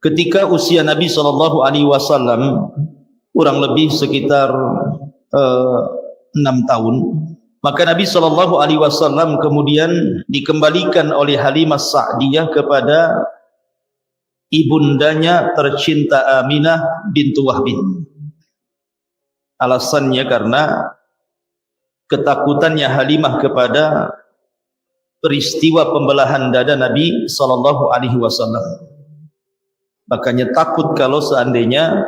ketika usia Nabi SAW kurang lebih sekitar 6 tahun, maka Nabi SAW kemudian dikembalikan oleh Halimah Sa'diyah kepada ibundanya tercinta Aminah bintu Wahbin. Alasannya karena ketakutannya Halimah kepada peristiwa pembelahan dada Nabi SAW. Makanya takut kalau seandainya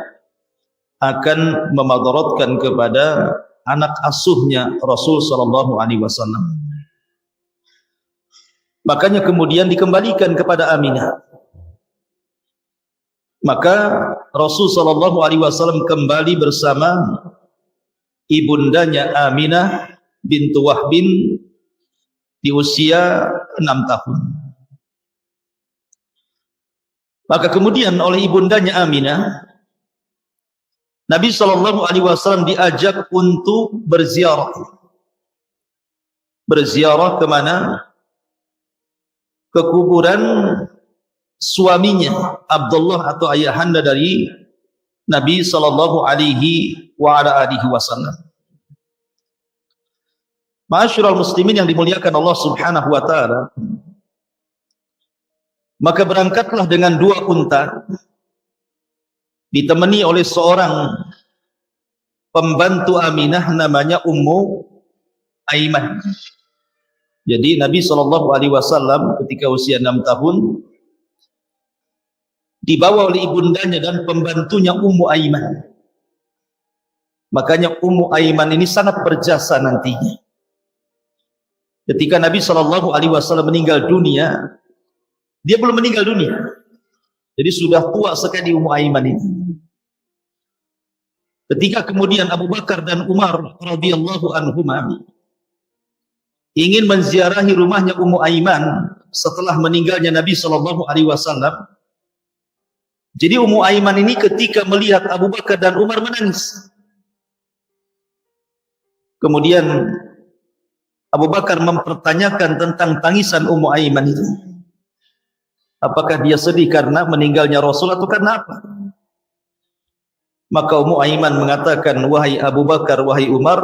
akan memadaratkan kepada anak asuhnya Rasul SAW. Makanya kemudian dikembalikan kepada Aminah. Maka Rasul SAW kembali bersama ibundanya Aminah bintu Wahbin di usia 6 tahun. Maka kemudian oleh ibundanya Aminah, Nabi SAW diajak untuk berziarah. Berziarah kemana? Ke kuburan suaminya Abdullah atau ayahanda dari Nabi SAW. Ma'asyiral muslimin yang dimuliakan Allah Subhanahu wa taala, maka berangkatlah dengan 2 unta ditemani oleh seorang pembantu Aminah namanya Ummu Aiman. Jadi Nabi SAW ketika usia 6 tahun dibawa oleh ibundanya dan pembantunya Ummu Aiman. Makanya Ummu Aiman ini sangat berjasa nantinya. Ketika Nabi SAW meninggal dunia, dia belum meninggal dunia. Jadi sudah tua sekali Ummu Aiman ini. Ketika kemudian Abu Bakar dan Umar radhiyallahu anhuma ingin menziarahi rumahnya Ummu Aiman setelah meninggalnya Nabi SAW, jadi Ummu Aiman ini ketika melihat Abu Bakar dan Umar menangis. Kemudian Abu Bakar mempertanyakan tentang tangisan Ummu Aiman itu. Apakah dia sedih karena meninggalnya Rasul atau karena apa? Maka Ummu Aiman mengatakan, wahai Abu Bakar, wahai Umar,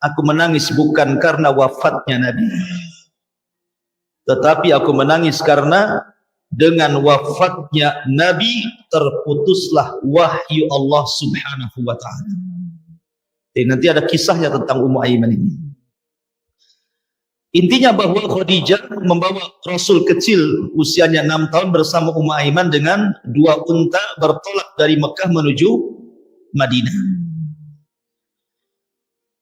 aku menangis bukan karena wafatnya Nabi, tetapi aku menangis karena dengan wafatnya Nabi terputuslah wahyu Allah Subhanahu wa ta'ala. Jadi nanti ada kisahnya tentang Ummu Aiman ini. Intinya bahwa Khadijah membawa Rasul kecil usianya 6 tahun bersama Ummu Aiman dengan 2 unta bertolak dari Mekah menuju Madinah.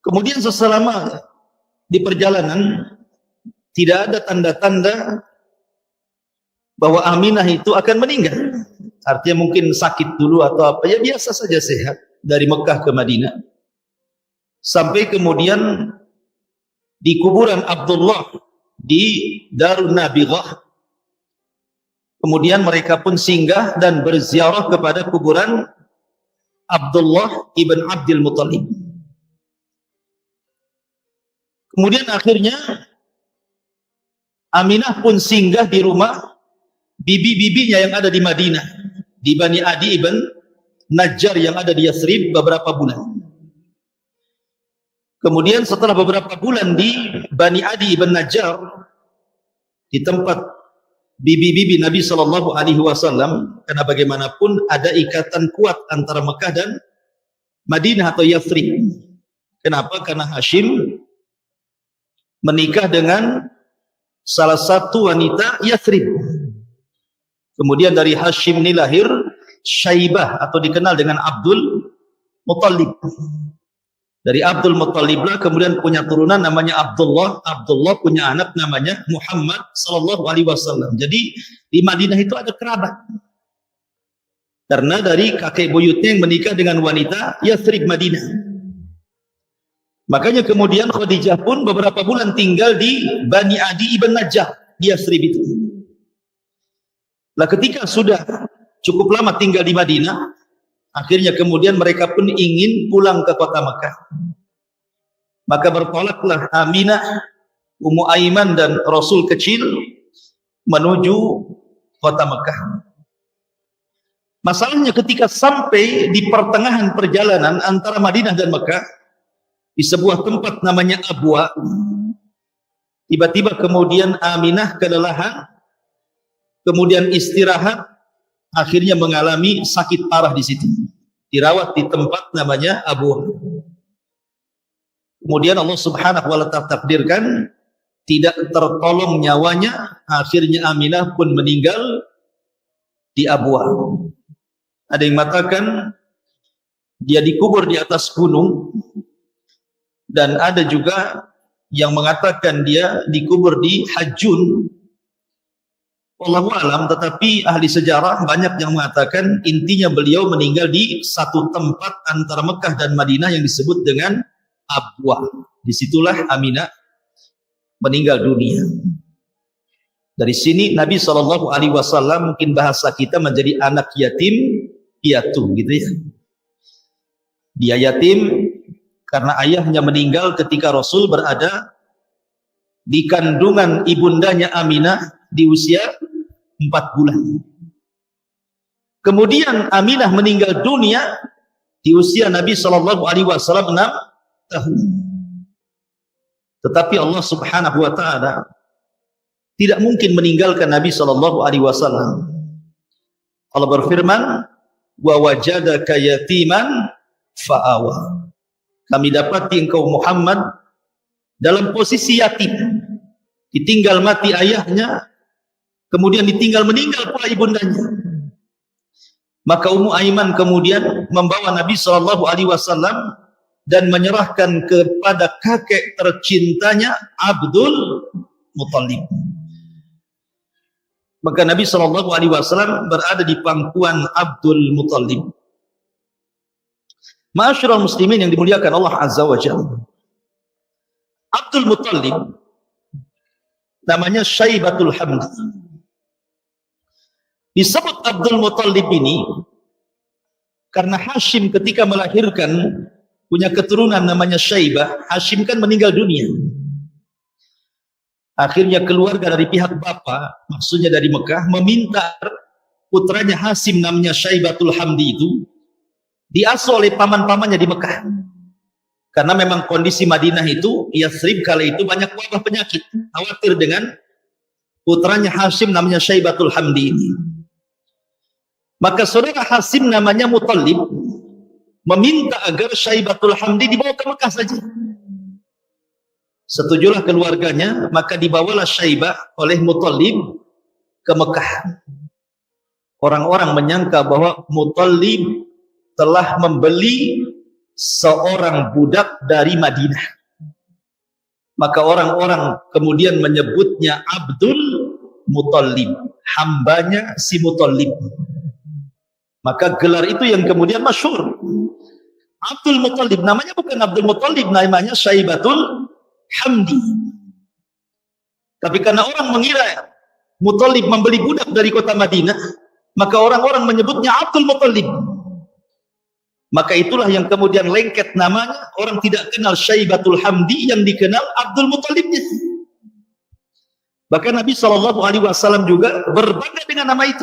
Kemudian selama di perjalanan tidak ada tanda-tanda bahwa Aminah itu akan meninggal. Artinya mungkin sakit dulu atau apa, ya biasa saja sehat dari Mekah ke Madinah. Sampai kemudian di kuburan Abdullah di Darun Nabighah, kemudian mereka pun singgah dan berziarah kepada kuburan Abdullah ibn Abdul Muttalib. Kemudian akhirnya Aminah pun singgah di rumah bibi-bibinya yang ada di Madinah, di Bani Adi ibn Najjar yang ada di Yathrib beberapa bulan. Kemudian setelah beberapa bulan di Bani Adi ibn Najjar, di tempat bibi-bibi Nabi SAW, karena bagaimanapun ada ikatan kuat antara Mekah dan Madinah atau Yathrib. Kenapa? Karena Hashim menikah dengan salah satu wanita Yathrib. Kemudian dari Hashim ini lahir Syaibah atau dikenal dengan Abdul Muttalib. Dari Abdul Muttalib lah kemudian punya turunan namanya Abdullah. Abdullah punya anak namanya Muhammad SAW. Jadi di Madinah itu ada kerabat. Karena dari kakek buyutnya yang menikah dengan wanita Yathrib Madinah. Makanya kemudian Khadijah pun beberapa bulan tinggal di Bani Adi ibn Najjar di Yathrib itu. Nah, ketika sudah cukup lama tinggal di Madinah, akhirnya kemudian mereka pun ingin pulang ke kota Mekah. Maka bertolaklah Aminah, Ummu Aiman dan Rasul kecil menuju kota Mekah. Masalahnya ketika sampai di pertengahan perjalanan antara Madinah dan Mekah, di sebuah tempat namanya Abwa, tiba-tiba kemudian Aminah kelelahan, kemudian istirahat, akhirnya mengalami sakit parah di situ. Dirawat di tempat namanya Abwa. Kemudian Allah Subhanahu wa ta'ala takdirkan tidak tertolong nyawanya, akhirnya Aminah pun meninggal di Abwa. Ada yang mengatakan dia dikubur di atas gunung, dan ada juga yang mengatakan dia dikubur di Hajjun. Wallahu alam, tetapi ahli sejarah banyak yang mengatakan intinya beliau meninggal di satu tempat antara Mekah dan Madinah yang disebut dengan Abwa. Disitulah Aminah meninggal dunia. Dari sini Nabi SAW, mungkin bahasa kita, menjadi anak yatim piatu, gitu ya. Dia yatim karena ayahnya meninggal ketika Rasul berada di kandungan ibundanya Aminah di usia 4 bulan. Kemudian Aminah meninggal dunia di usia Nabi SAW 6 tahun. Tetapi Allah Subhanahu wa ta'ala tidak mungkin meninggalkan Nabi SAW. Allah berfirman, wa wajadaka yatiman fa'awa. Kami dapati engkau Muhammad dalam posisi yatim, ditinggal mati ayahnya, kemudian ditinggal meninggal pula ibundanya. Maka Ummu Aiman kemudian membawa Nabi SAW dan menyerahkan kepada kakek tercintanya Abdul Muttalib. Maka Nabi SAW berada di pangkuan Abdul Muttalib. Ma'asyiral muslimin yang dimuliakan Allah Azza wa Jalla, Abdul Muttalib namanya Syaibatul Hamdi. Disebut Abdul Muttalib ini karena Hashim ketika melahirkan punya keturunan namanya Syaibah. Hashim kan meninggal dunia. Akhirnya keluarga dari pihak bapak, maksudnya dari Mekah, meminta putranya Hashim namanya Syaibatul Hamdi itu diasuh oleh paman-pamannya di Mekah. Karena memang kondisi Madinah itu, Yathrib kala itu banyak wabah penyakit. Khawatir dengan putranya Hashim namanya Syaibatul Hamdi ini. Maka saudara Hashim namanya Muttalib meminta agar Syaibatul Hamdi dibawa ke Mekah saja. Setujulah keluarganya, maka dibawalah Syaibah oleh Muttalib ke Mekah. Orang-orang menyangka bahwa Muttalib telah membeli seorang budak dari Madinah. Maka orang-orang kemudian menyebutnya Abdul Muttalib, hambanya si Muttalib. Maka gelar itu yang kemudian masyhur. Abdul Muttalib, namanya bukan Abdul Muttalib, namanya Syaibatul Hamdi. Tapi karena orang mengira Muttalib membeli budak dari kota Madinah, maka orang-orang menyebutnya Abdul Muttalib. Maka itulah yang kemudian lengket namanya. Orang tidak kenal Syaibatul Hamdi, yang dikenal Abdul Muttalibnya. Bahkan Nabi SAW juga berbangga dengan nama itu.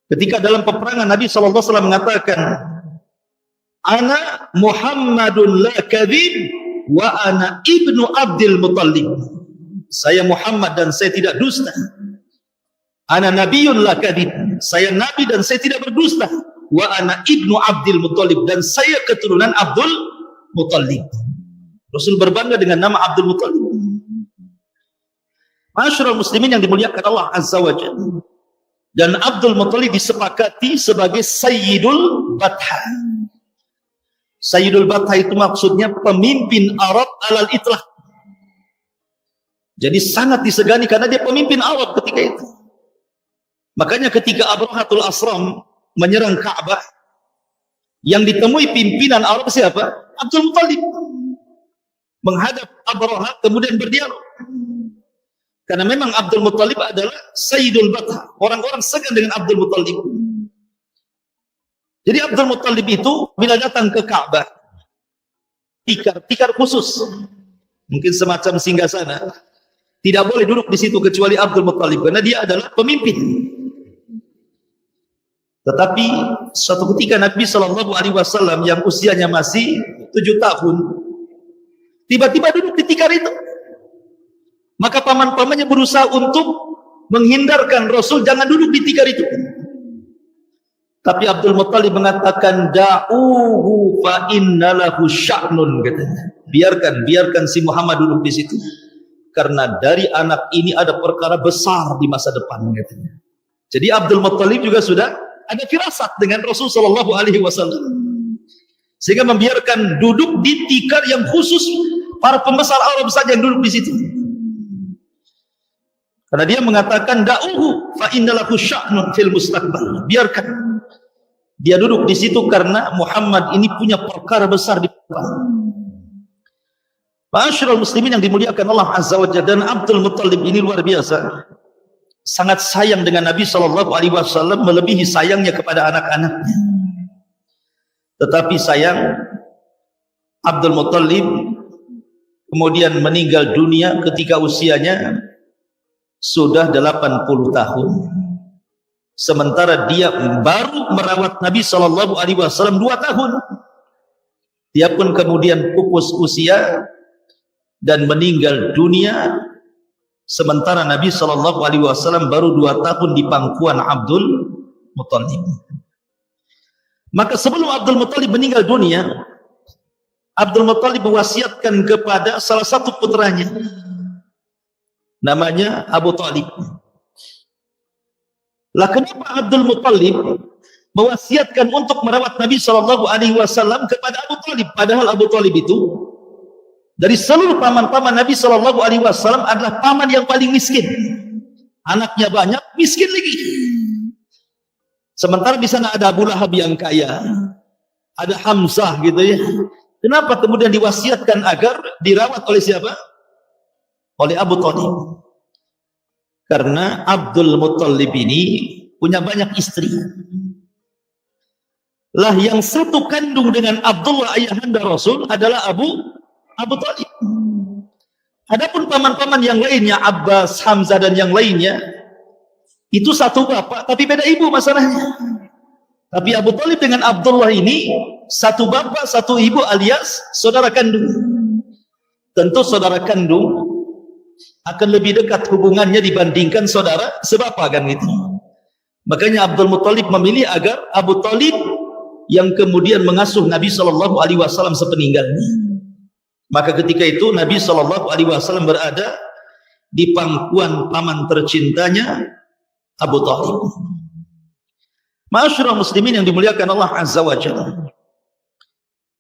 Ketika dalam peperangan Nabi SAW mengatakan, Ana Muhammadun la kadhib wa ana ibnu Abdul Muttalib. Saya Muhammad dan saya tidak dusta. Ana nabiyun la kadhib. Saya nabi dan saya tidak berdusta. Wa ana ibnu Abdul Muttalib, dan saya keturunan Abdul Muttalib. Rasul berbangga dengan nama Abdul Muttalib. Ma'asyiral muslimin yang dimuliakan Allah Azza wa Jalla. Dan Abdul Muttalib disepakati sebagai Sayyidul Batha. Sayyidul Batha itu maksudnya pemimpin Arab alal itlaq. Jadi sangat disegani karena dia pemimpin Arab ketika itu. Makanya ketika Abrahatul Asram menyerang Ka'bah, yang ditemui pimpinan Arab siapa? Abdul Muttalib. Menghadap Abraha kemudian berdialog. Karena memang Abdul Muttalib adalah Sayyidul Batha. Orang-orang segan dengan Abdul Muttalib. Jadi Abdul Muttalib itu bila datang ke Ka'bah, tikar khusus, mungkin semacam singgasana, tidak boleh duduk di situ kecuali Abdul Muttalib, karena dia adalah pemimpin. Tetapi suatu ketika Nabi Shallallahu Alaihi Wasallam yang usianya masih 7 tahun, tiba-tiba duduk di tikar itu. Maka paman-pamannya berusaha untuk menghindarkan Rasul jangan duduk di tikar itu. Tapi Abdul Muttalib mengatakan, da'uhu fa innalahu sya'nun, katanya. Biarkan si Muhammad duduk di situ. Karena dari anak ini ada perkara besar di masa depan, katanya. Jadi Abdul Muttalib juga sudah ada firasat dengan Rasul sallallahu alaihi wasallam. Sehingga membiarkan duduk di tikar yang khusus para pembesar Arab saja yang duduk di situ. Karena dia mengatakan da'uhu fa innalahu sya'nun fil mustaqbal. Biarkan dia duduk di situ karena Muhammad ini punya perkara besar di depan. Ma'asyiral muslimin yang dimuliakan Allah Azza wa Jalla, dan Abdul Muttalib ini luar biasa. Sangat sayang dengan Nabi Shallallahu Alaihi Wasallam, melebihi sayangnya kepada anak-anaknya. Tetapi sayang, Abdul Muttalib kemudian meninggal dunia ketika usianya sudah 80 tahun. Sementara dia baru merawat Nabi Shallallahu Alaihi Wasallam 2 tahun. Dia pun kemudian pupus usia dan meninggal dunia. Sementara Nabi Shallallahu Alaihi Wasallam baru 2 tahun di pangkuan Abdul Muttalib. Maka sebelum Abdul Muttalib meninggal dunia, Abdul Muttalib mewasiatkan kepada salah satu putranya, namanya Abu Talib. Lah kenapa Abdul Muttalib mewasiatkan untuk merawat Nabi Shallallahu Alaihi Wasallam kepada Abu Talib? Padahal Abu Talib itu dari seluruh paman-paman Nabi Shallallahu Alaihi Wasallam adalah paman yang paling miskin. Anaknya banyak, miskin lagi. Sementara di sana ada Abu Lahab yang kaya, ada Hamzah gitu ya. Kenapa kemudian diwasiatkan agar dirawat oleh siapa? Oleh Abu Talib. Karena Abdul Muttalib ini punya banyak istri. Lah yang satu kandung dengan Abdullah ayahanda Rasul adalah Abu Talib. Adapun paman-paman yang lainnya, Abbas, Hamzah dan yang lainnya, itu satu bapak tapi beda ibu masalahnya. Tapi Abu Talib dengan Abdullah ini satu bapak satu ibu alias saudara kandung. Tentu saudara kandung akan lebih dekat hubungannya dibandingkan saudara sebapa, kan gitu. Makanya Abdul Muttalib memilih agar Abu Talib yang kemudian mengasuh Nabi Shallallahu Alaihi Wasallam sepeninggalnya. Maka ketika itu Nabi Shallallahu Alaihi Wasallam berada di pangkuan paman tercintanya Abu Talib. Ma'asyiral muslimin yang dimuliakan Allah Azza wa Jalla,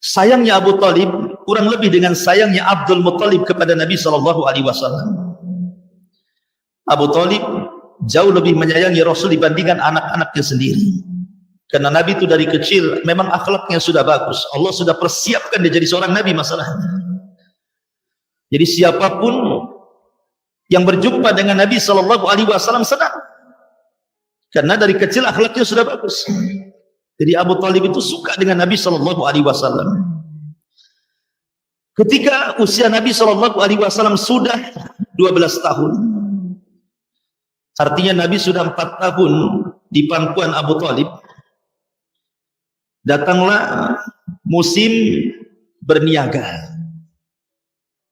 sayangnya Abu Talib kurang lebih dengan sayangnya Abdul Muttalib kepada Nabi Shallallahu Alaihi Wasallam. Abu Talib jauh lebih menyayangi Rasul dibandingkan anak-anaknya sendiri. Karena Nabi itu dari kecil memang akhlaknya sudah bagus. Allah sudah persiapkan dia jadi seorang Nabi masalahnya. Jadi siapapun yang berjumpa dengan Nabi Shallallahu Alaihi Wasallam senang, karena dari kecil akhlaknya sudah bagus. Jadi Abu Talib itu suka dengan Nabi Shallallahu Alaihi Wasallam. Ketika usia Nabi Shallallahu Alaihi Wasallam sudah 12 tahun, artinya Nabi sudah 4 tahun di pangkuan Abu Talib, datanglah musim berniaga.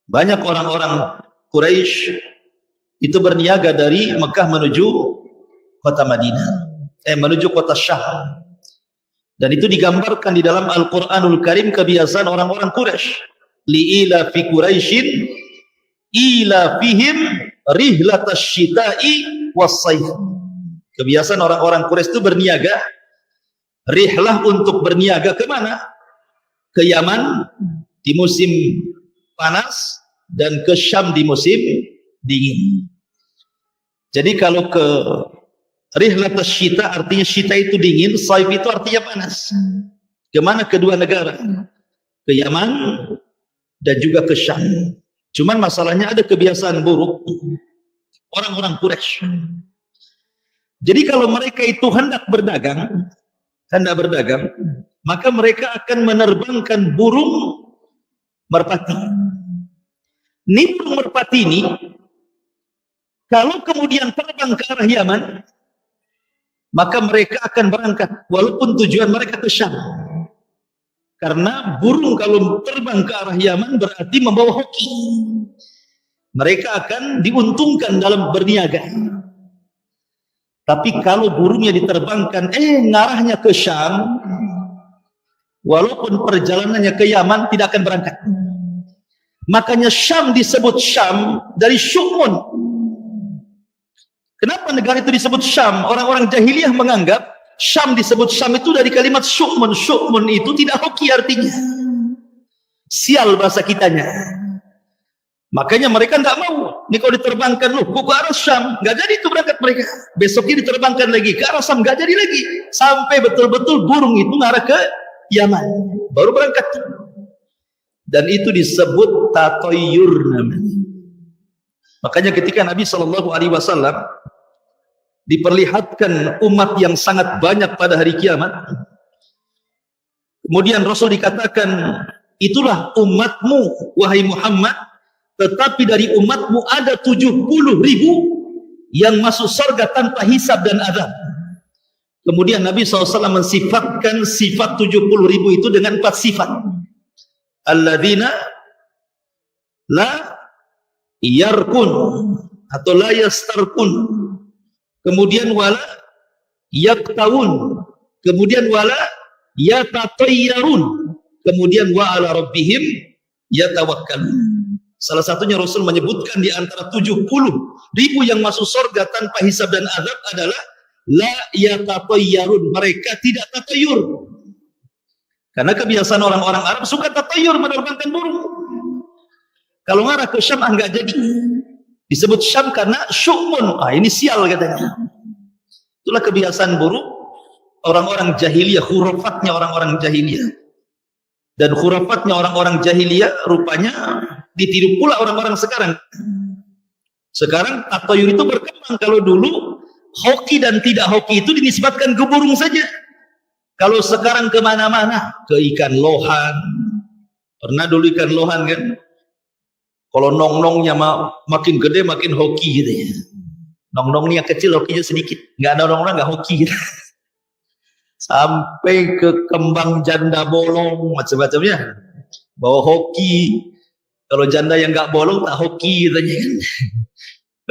Banyak orang-orang Quraisy itu berniaga dari Mekah menuju kota Madinah, menuju kota Syam. Dan itu digambarkan di dalam Al-Quranul Karim kebiasaan orang-orang Quraisy. Li'ila fi Quraisyin ila fihim rihlatash syita'i was-saif. Kebiasaan orang-orang Quraisy itu berniaga, rihlah untuk berniaga kemana? Ke Yaman di musim panas dan ke Syam di musim dingin. Jadi kalau ke rihlatash syita artinya syita itu dingin, saif itu artinya panas. Kemana kedua negara? Ke Yaman dan juga ke Syam. Cuman masalahnya ada kebiasaan buruk orang-orang Quraisy. Jadi kalau mereka itu hendak berdagang, maka mereka akan menerbangkan burung merpati. Ini burung merpati ini kalau kemudian terbang ke arah Yaman, maka mereka akan berangkat walaupun tujuan mereka ke Syam. Karena burung kalau terbang ke arah Yaman berarti membawa hoki. Mereka akan diuntungkan dalam berniaga. Tapi kalau burungnya diterbangkan ngarahnya ke Syam, walaupun perjalanannya ke Yaman tidak akan berangkat. Makanya Syam disebut Syam dari Syu'mun. Kenapa negara itu disebut Syam? Orang-orang jahiliyah menganggap Syam disebut Syam itu dari kalimat Syu'mun. Syu'mun itu tidak hoki artinya. Sial bahasa kitanya. Makanya mereka tidak mau. Ini kalau diterbangkan, kok ke arah Syam? Nggak jadi itu berangkat mereka. Besoknya diterbangkan lagi ke arah Syam, nggak jadi lagi. Sampai betul-betul burung itu ngarah ke Yaman. Baru berangkat. Dan itu disebut tatoyur namanya. Makanya ketika Nabi SAW diperlihatkan umat yang sangat banyak pada hari kiamat, kemudian Rasul dikatakan, itulah umatmu wahai Muhammad, tetapi dari umatmu ada 70.000 yang masuk surga tanpa hisab dan azab. Kemudian Nabi SAW mensifatkan sifat 70.000 itu dengan 4 sifat. Alladzina la yarkun atau la yastarkun, kemudian wala yaktawun, kemudian wala yatatayyarun, kemudian wa ala rabbihim yatawakkalun. Salah satunya Rasul menyebutkan di antara 70.000 yang masuk surga tanpa hisab dan azab adalah la yatatayyarun, mereka tidak tatayur. Karena kebiasaan orang-orang Arab suka tatayur, menerbangkan burung. Kalau ngarah ke Syam enggak jadi. Disebut Syam karena Syu'mun. Ini sial katanya. Itulah kebiasaan burung orang-orang jahiliyah, khurafatnya orang-orang jahiliyah. Dan khurafatnya orang-orang jahiliyah rupanya ditiru pula orang-orang sekarang. Sekarang tatayur itu berkembang. Kalau dulu hoki dan tidak hoki itu dinisbatkan ke burung saja. Kalau sekarang kemana-mana, ke ikan lohan. Pernah dulu ikan lohan kan? Kalau nong-nongnya makin gede makin hoki gitu ya. Nong-nongnya kecil, hokinya sedikit. Nggak ada nong-nong nggak hoki gitu. Sampai ke kembang janda bolong macam-macamnya. Bawa hoki. Kalau janda yang nggak bolong tak hoki gitu kan.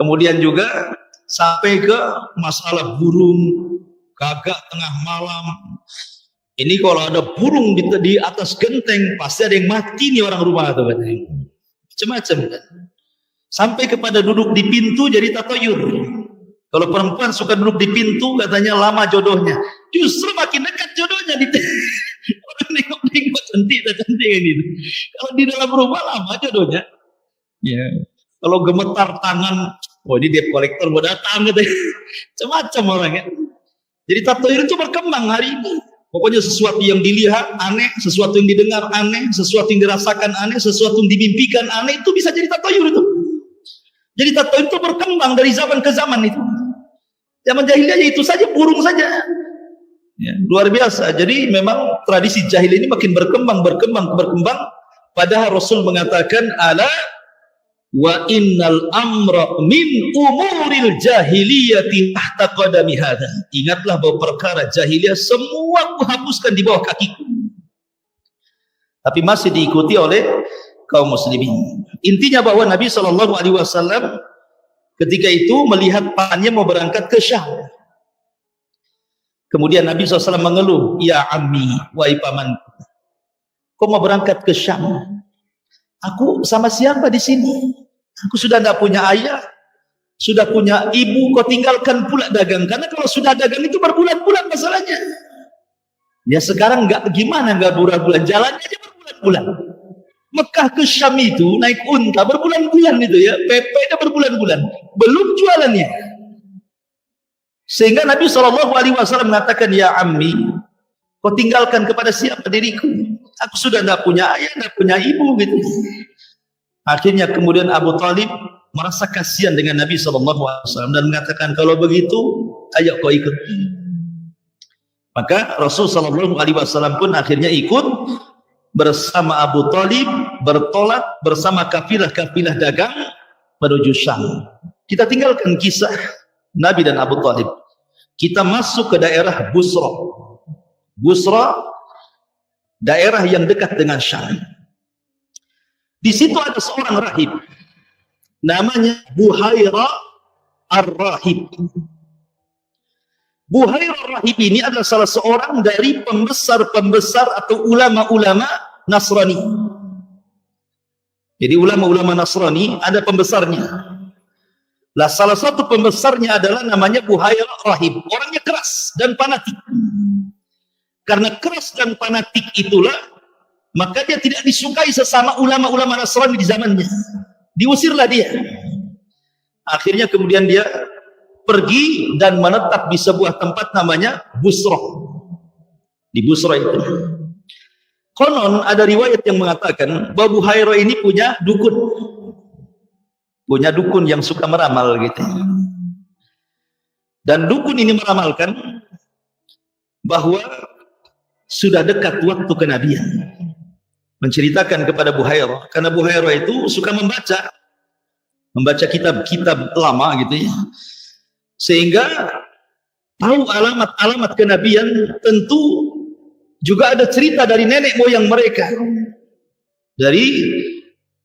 Kemudian juga sampai ke masalah burung gagak tengah malam. Ini kalau ada burung di atas genteng pasti ada yang mati nih orang rumah tuh katanya. Macam-macam kan. Sampai kepada duduk di pintu jadi tatayur. Kalau perempuan suka duduk di pintu katanya lama jodohnya. Justru makin dekat jodohnya di orang nengok-nengok cantik gitu. Kalau di dalam rumah lama jodohnya. Ya. Kalau gemetar tangan, ini debt collector mau datang gitu. Macam-macam orangnya. Jadi tatayur itu berkembang hari ini. Pokoknya sesuatu yang dilihat aneh, sesuatu yang didengar aneh, sesuatu yang dirasakan aneh, sesuatu yang dimimpikan aneh, itu bisa jadi tatayur itu. Jadi tatayur itu berkembang dari zaman ke zaman itu. Zaman jahiliyah itu saja, burung saja. Ya, luar biasa. Jadi memang tradisi jahiliyah ini makin berkembang. Padahal Rasul mengatakan, ala wa innal amra min umuril jahiliyati tahta qadami hadha. Ingatlah bahwa perkara jahiliyah semua kuhapuskan di bawah kakiku. Tapi masih diikuti oleh kaum muslimin. Intinya bahwa Nabi SAW ketika itu melihat pamannya mau berangkat ke Syam. Kemudian Nabi SAW mengeluh, ya ammi, wahai pamanku, kau mau berangkat ke Syam? Aku sama siapa di sini? Aku sudah tidak punya ayah, sudah punya ibu, kau tinggalkan pula dagang. Karena kalau sudah dagang itu berbulan-bulan masalahnya. Ya sekarang nggak gimana, nggak bulan-bulan, jalannya aja berbulan-bulan. Mekah ke Syam itu naik unta berbulan-bulan itu ya, PP-nya berbulan-bulan, belum jualannya. Sehingga Nabi SAW mengatakan, ya ammi, kau tinggalkan kepada siapa diriku? Aku sudah tidak punya ayah, tidak punya ibu gitu. Akhirnya kemudian Abu Talib merasa kasihan dengan Nabi SAW dan mengatakan, kalau begitu ayo kau ikut. Maka Rasul SAW pun akhirnya ikut bersama Abu Talib, bertolak bersama kafilah-kafilah dagang menuju Syam. Kita tinggalkan kisah Nabi dan Abu Talib. kita masuk ke daerah Busra. Busra, daerah yang dekat dengan Syam. Di situ ada seorang rahib, namanya Buhaira Ar-Rahib. Buhaira Ar-Rahib ini adalah salah seorang dari pembesar-pembesar atau ulama-ulama Nasrani. Jadi ulama-ulama Nasrani ada pembesarnya. Lah salah satu pembesarnya adalah namanya Buhaira Ar-Rahib. Orangnya keras dan fanatik. Karena keras dan fanatik itulah, maka dia tidak disukai sesama ulama-ulama Nasrani di zamannya. Diusirlah dia. Akhirnya kemudian dia pergi dan menetap di sebuah tempat namanya Busra. Di Busra itu. Konon ada riwayat yang mengatakan bahwa Buhaira ini punya dukun. Punya dukun yang suka meramal gitu. Dan dukun ini meramalkan bahwa sudah dekat waktu kenabian. Menceritakan kepada Buhaira, karena Buhaira itu suka membaca kitab-kitab lama gitu ya. Sehingga tahu alamat-alamat kenabian, tentu juga ada cerita dari nenek moyang mereka. Dari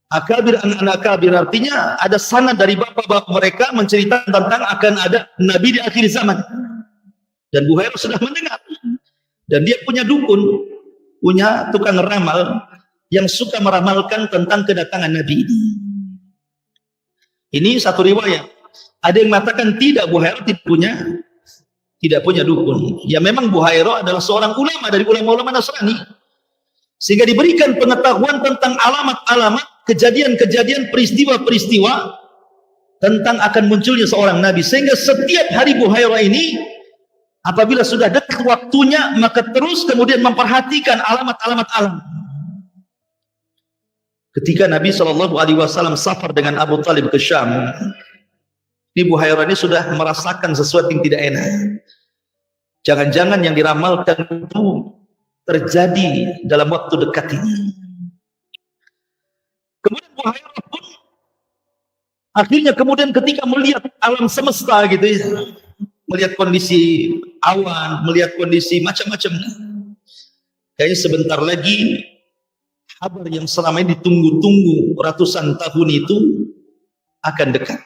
akabir anak akabir, artinya ada sanad dari bapak-bapak mereka menceritakan tentang akan ada nabi di akhir zaman. Dan Buhaira sudah mendengar. Dan dia punya dukun, punya tukang ramal yang suka meramalkan tentang kedatangan nabi ini. Ini satu riwayat. Ada yang mengatakan tidak, Buhaira tidak punya dukun. Ya memang Buhaira adalah seorang ulama dari ulama-ulama Nasrani. Sehingga diberikan pengetahuan tentang alamat-alamat, kejadian-kejadian, peristiwa-peristiwa tentang akan munculnya seorang nabi. Sehingga setiap hari Buhaira ini, apabila sudah dekat waktunya, maka terus kemudian memperhatikan alamat-alamat alam. Ketika Nabi SAW safar dengan Abu Talib ke Syam, ini Buhaira ini sudah merasakan sesuatu yang tidak enak. Jangan-jangan yang diramalkan itu terjadi dalam waktu dekat ini. Kemudian Buhaira pun akhirnya kemudian ketika melihat alam semesta gitu ya, melihat kondisi awan, melihat kondisi macam-macam, kayaknya sebentar lagi kabar yang selama ini ditunggu-tunggu ratusan tahun itu akan dekat.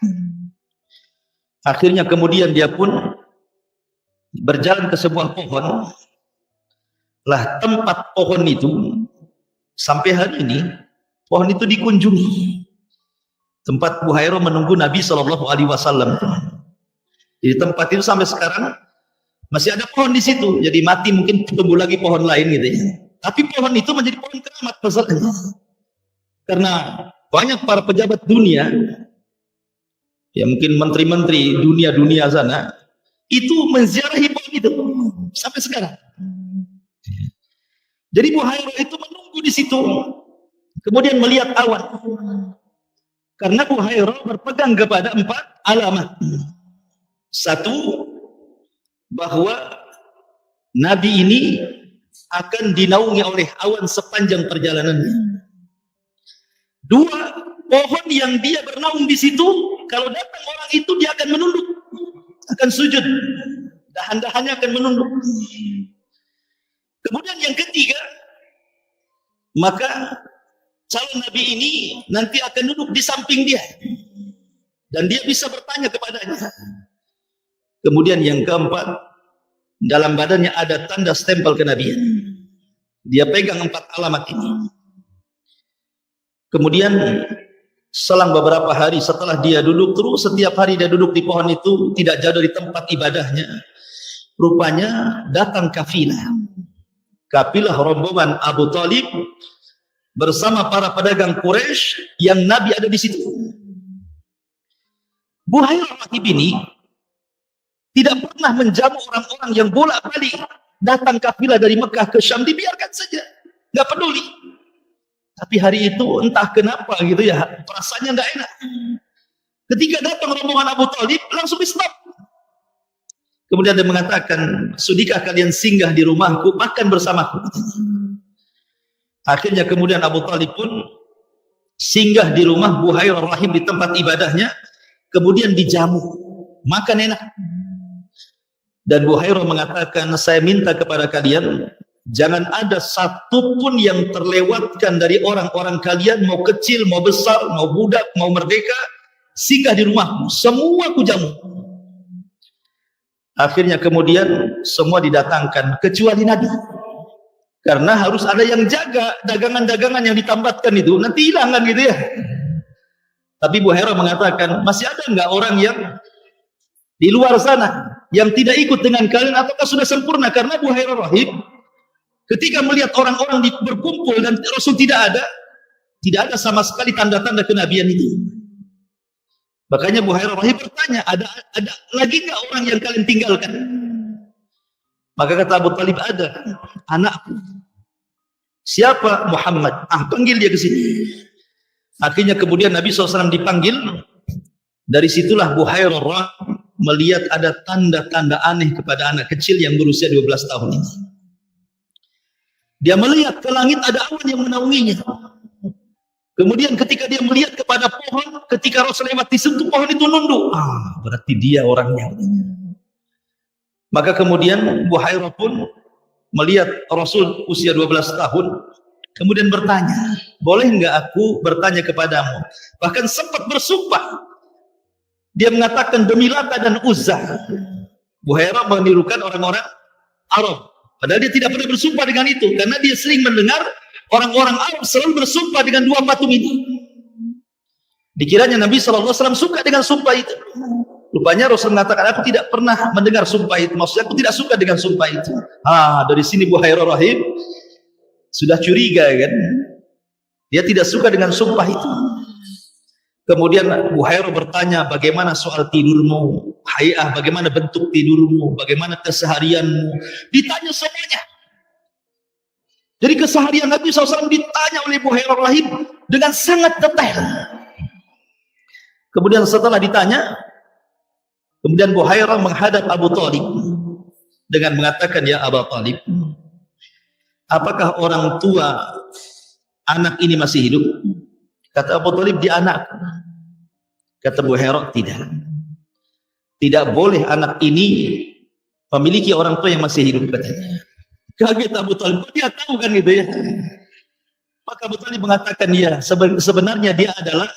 Akhirnya kemudian dia pun berjalan ke sebuah pohon. Lah tempat pohon itu sampai hari ini pohon itu dikunjungi. Tempat Buhaira menunggu Nabi SAW. Jadi tempat itu sampai sekarang masih ada pohon di situ. Jadi mati mungkin tumbuh lagi pohon lain gitu ya. Tapi pohon itu menjadi pohon keramat masalahnya. Karena banyak para pejabat dunia, ya mungkin menteri-menteri dunia sana, itu menziarahi pohon itu sampai sekarang. Jadi Buhaira itu menunggu di situ, kemudian melihat awan. Karena Buhaira berpegang kepada 4 alamat. Satu, bahwa Nabi ini akan dinaungi oleh awan sepanjang perjalanannya. 2, pohon yang dia bernaung di situ, kalau datang orang itu dia akan menunduk, akan sujud, dahan-dahannya akan menunduk. Kemudian yang ketiga, maka calon Nabi ini nanti akan duduk di samping dia, dan dia bisa bertanya kepadanya. Kemudian yang keempat, dalam badannya ada tanda stempel kenabian. Dia pegang 4 alamat ini. Kemudian selang beberapa hari setelah dia duduk, terus setiap hari dia duduk di pohon itu, tidak jauh dari tempat ibadahnya, rupanya datang kafilah rombongan Abu Talib bersama para pedagang Quraisy yang Nabi ada di situ. Buhaira Ar-Rahib ini tidak pernah menjamu orang-orang yang bolak-balik datang kafilah dari Mekah ke Syam, dibiarkan saja, nggak peduli. Tapi hari itu entah kenapa gitu ya, perasaannya nggak enak. Ketika datang rombongan Abu Talib, langsung di stop. Kemudian dia mengatakan, sudikah kalian singgah di rumahku, makan bersamaku. Akhirnya kemudian Abu Talib pun singgah di rumah Buhaira Ar-Rahib di tempat ibadahnya, kemudian dijamu, makan enak. Dan Buhairah mengatakan, saya minta kepada kalian, jangan ada satupun yang terlewatkan dari orang-orang kalian, mau kecil, mau besar, mau budak, mau merdeka, singgah di rumahku, semua ku jamu. Akhirnya kemudian semua didatangkan kecuali Nabi, karena harus ada yang jaga dagangan-dagangan yang ditambatkan itu, nanti hilang kan gitu ya. Tapi Buhairah mengatakan, masih ada enggak orang yang di luar sana yang tidak ikut dengan kalian, ataukah sudah sempurna? Karena Buhairah rahib ketika melihat orang-orang berkumpul dan Rasul tidak ada sama sekali tanda-tanda kenabian itu. Makanya Buhairah rahib bertanya, ada lagi enggak orang yang kalian tinggalkan? Maka kata Abu Talib, ada, anakku. Siapa? Muhammad. Panggil dia ke sini. Akhirnya kemudian Nabi SAW dipanggil. Dari situlah Buhairah melihat ada tanda-tanda aneh kepada anak kecil yang berusia 12 tahun ini. Dia melihat ke langit ada awan yang menaunginya. Kemudian ketika dia melihat kepada pohon, ketika Rasul lewat disentuh pohon itu nunduk. Berarti dia orangnya. Maka kemudian Buhairah pun melihat Rasul usia 12 tahun, kemudian bertanya, boleh enggak aku bertanya kepadamu? Bahkan sempat bersumpah. Dia mengatakan demi Lata dan Uzza. Buhairah menirukan orang-orang Arab. Padahal dia tidak pernah bersumpah dengan itu, karena dia sering mendengar orang-orang Arab selalu bersumpah dengan dua patung ini. Dikiranya Nabi SAW suka dengan sumpah itu. Rupanya Rasul mengatakan, aku tidak pernah mendengar sumpah itu. Maksudnya aku tidak suka dengan sumpah itu. Dari sini Buhairah rahib sudah curiga kan. Dia tidak suka dengan sumpah itu. Kemudian Buhairah bertanya, bagaimana soal tidurmu? Hayah, bagaimana bentuk tidurmu? Bagaimana keseharianmu? Ditanya semuanya. Jadi keseharian Nabi SAW ditanya oleh Buhairah rahib dengan sangat detail. Kemudian setelah ditanya, kemudian Buhairah menghadap Abu Talib dengan mengatakan, ya Abu Talib, apakah orang tua anak ini masih hidup? Kata Abu Talib, dia anak. Kata Buhairah, tidak. Tidak boleh anak ini memiliki orang tua yang masih hidup, katanya. Kaget Abu Talib, dia tahu kan gitu ya. Maka Abu Talib mengatakan, ya, sebenarnya dia adalah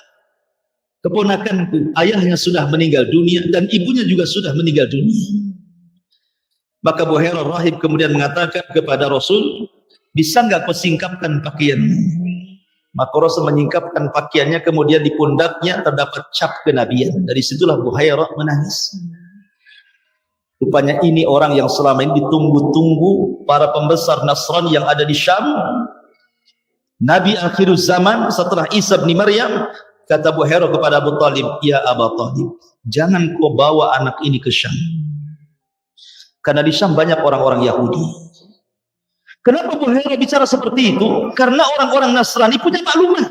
keponakanku. Ayahnya sudah meninggal dunia dan ibunya juga sudah meninggal dunia. Maka Buhairah rahib kemudian mengatakan kepada Rasul, bisa enggak kau singkapkan pakaianmu? Maka Rasul menyingkapkan pakaiannya, kemudian di pundaknya terdapat cap kenabian. Dari situlah Buhairah menangis. Rupanya ini orang yang selama ini ditunggu-tunggu para pembesar Nasrani yang ada di Syam. Nabi akhir zaman setelah Isa bin Maryam. Kata Buhairah kepada Abu Talib, ya Abu Talib, jangan kau bawa anak ini ke Syam. Karena di Syam banyak orang-orang Yahudi. Kenapa Buhairah bicara seperti itu? Karena orang-orang Nasrani punya maklumat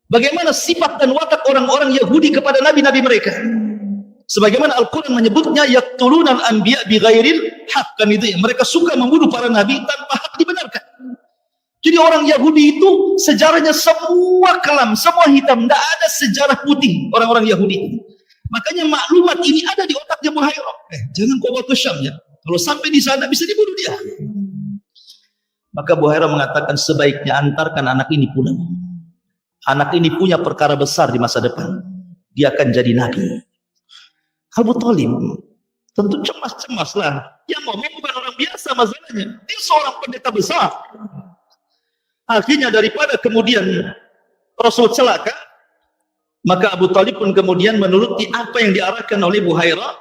bagaimana sifat dan watak orang-orang Yahudi kepada nabi-nabi mereka. Sebagaimana Al-Quran menyebutnya, yaqtulunal anbiya bighairil haq, kan itu ya, mereka suka membunuh para nabi tanpa hak dibenarkan. Jadi orang Yahudi itu sejarahnya semua kelam, semua hitam, tidak ada sejarah putih orang-orang Yahudi. Makanya maklumat ini ada di otaknya Buhairah. Jangan kau bawa ke Syam ya. Kalau sampai di sana bisa dibunuh dia. Maka Buhairah mengatakan, sebaiknya antarkan anak ini pulang. Anak ini punya perkara besar di masa depan. Dia akan jadi nabi. Abu Talib tentu cemas-cemas lah. Yang ngomong bukan orang biasa masalahnya. Dia seorang pendeta besar. Akhirnya daripada kemudian Rasul celaka, maka Abu Talib pun kemudian menuruti apa yang diarahkan oleh Buhairah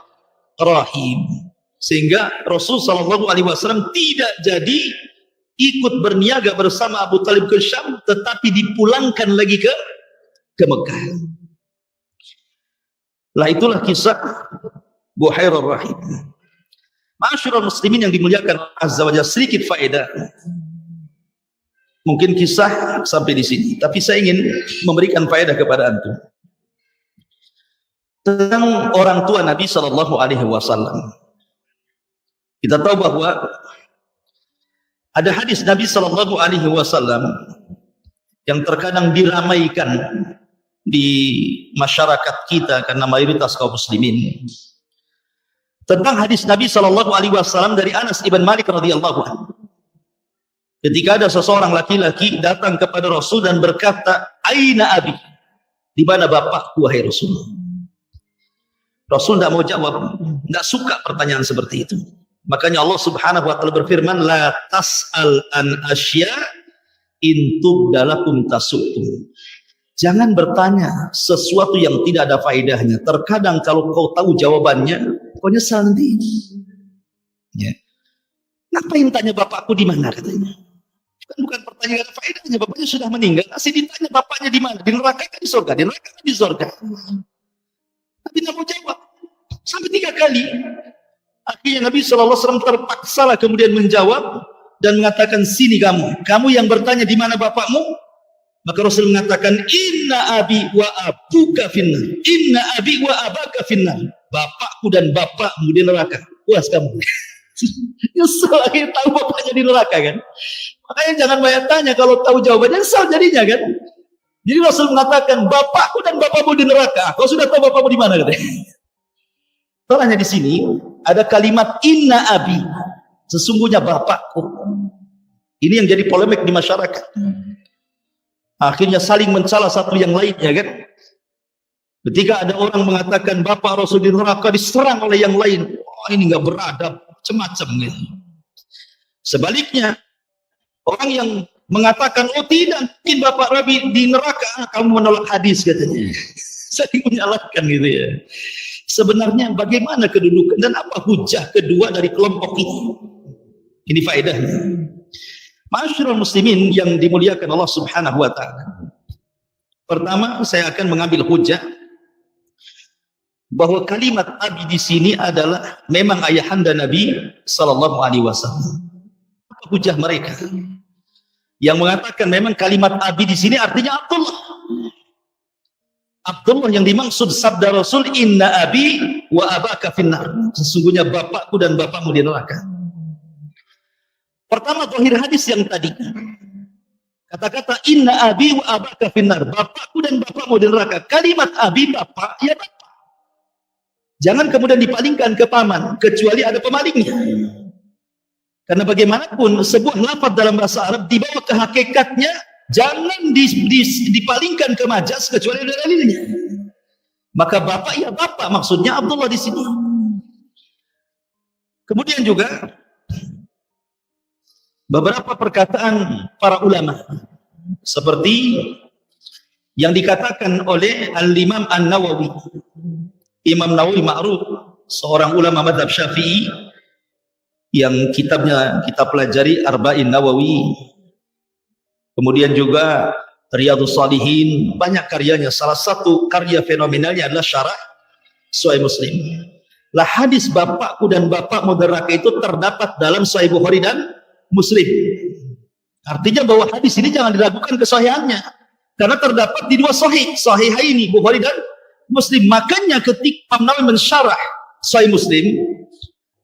rahim. Sehingga Rasul SAW tidak jadi ikut berniaga bersama Abu Talib ke Syam, tetapi dipulangkan lagi ke Mekah. Lah itulah kisah Buhairah rahim. Ma'asyiral muslimin yang dimuliakan Azza wa Jalla, sedikit faedah. Mungkin kisah sampai di sini, tapi saya ingin memberikan faedah kepada antum tentang orang tua Nabi SAW. Kita tahu bahwa ada hadis Nabi SAW yang terkadang diramaikan di masyarakat kita karena mayoritas kaum muslimin. tentang hadis Nabi SAW dari Anas ibn Malik radhiyallahu anhu. Ketika ada seseorang laki-laki datang kepada Rasul dan berkata, "Aina abi?" Di mana bapakku wahai Rasul? Rasul tidak mau jawab, tidak suka pertanyaan seperti itu. Makanya Allah Subhanahu wa taala berfirman, "La tas'al an asya in tubdalakum tasukum." Jangan bertanya sesuatu yang tidak ada faedahnya. Terkadang kalau kau tahu jawabannya, kau nyesal nanti. Ya. Ngapain tanya bapakku di mana katanya? Kan bukan pertanyaan ada faedahnya. Bapaknya sudah meninggal. Masih ditanya bapaknya di mana? Di neraka kan di surga? Di neraka kan di surga? Tapi tidak mau jawab. Sampai 3 kali. Akhirnya Nabi SAW terpaksalah kemudian menjawab dan mengatakan, "Sini kamu. Kamu yang bertanya di mana bapakmu?" Maka Rasul mengatakan, "Inna abi wa abuka finnar." Inna abi wa abaka finnar. Bapakku dan bapakmu di neraka. Puas kamu. Nyesel lagi tahu bapaknya di neraka kan. Makanya jangan banyak tanya, kalau tahu jawabannya nyesel jadinya kan. Jadi Rasul mengatakan, "Bapakku dan bapakmu di neraka." Kau sudah tahu bapakmu di mana katanya. Soalnya di sini ada kalimat inna abi. Sesungguhnya bapakku. Ini yang jadi polemik di masyarakat. Akhirnya saling mencela satu yang lainnya kan. Ketika ada orang mengatakan bapak Rasul di neraka, diserang oleh yang lain. Oh, ini nggak beradab, macam-macam gitu. Sebaliknya, orang yang mengatakan, "Oh tidak, mungkin bapak Rabi di neraka," kamu menolak hadis katanya. Saling menyalahkan gitu ya. Sebenarnya bagaimana kedudukan dan apa hujah kedua dari kelompok ini? Ini faedahnya. Ma'asyiral muslimin yang dimuliakan Allah Subhanahu wa taala. Pertama, saya akan mengambil hujah bahwa kalimat abi di sini adalah memang ayahanda Nabi sallallahu alaihi wasallam. Apa hujah mereka? Yang mengatakan memang kalimat abi di sini artinya Abdullah. Abdullah yang dimaksud sabda Rasul, "Inna abi wa abaka finnar." Sesungguhnya bapakku dan bapakmu di neraka. Pertama, zahir hadis yang tadi. Kata-kata inna abi wa abaka finnar. Bapakku dan bapakmu di neraka. Kalimat abi, bapak, ya bapak. Jangan kemudian dipalingkan ke paman, kecuali ada pemalingnya. Karena bagaimanapun, sebuah lafaz dalam bahasa Arab dibawa ke hakikatnya, jangan dipalingkan ke majas, kecuali ada dalilnya. Maka bapak, ya bapak, maksudnya Abdullah di sini. Kemudian juga, beberapa perkataan para ulama seperti yang dikatakan oleh Al-Imam An-Nawawi. Imam Nawawi ma'ruf, seorang ulama mazhab Syafi'i yang kitabnya kita pelajari Arba'in Nawawi. Kemudian juga Riyadhus Shalihin, banyak karyanya. Salah satu karya fenomenalnya adalah Syarah Sahih Muslim. Lah hadis bapakku dan bapakmu di neraka itu terdapat dalam Sahih Bukhari dan Muslim. Artinya bahwa hadis ini jangan diragukan kesahihannya, karena terdapat di 2 sahihaini, Bukhari dan Muslim. Makanya ketika Imam Nawawi mensyarah Sahih Muslim,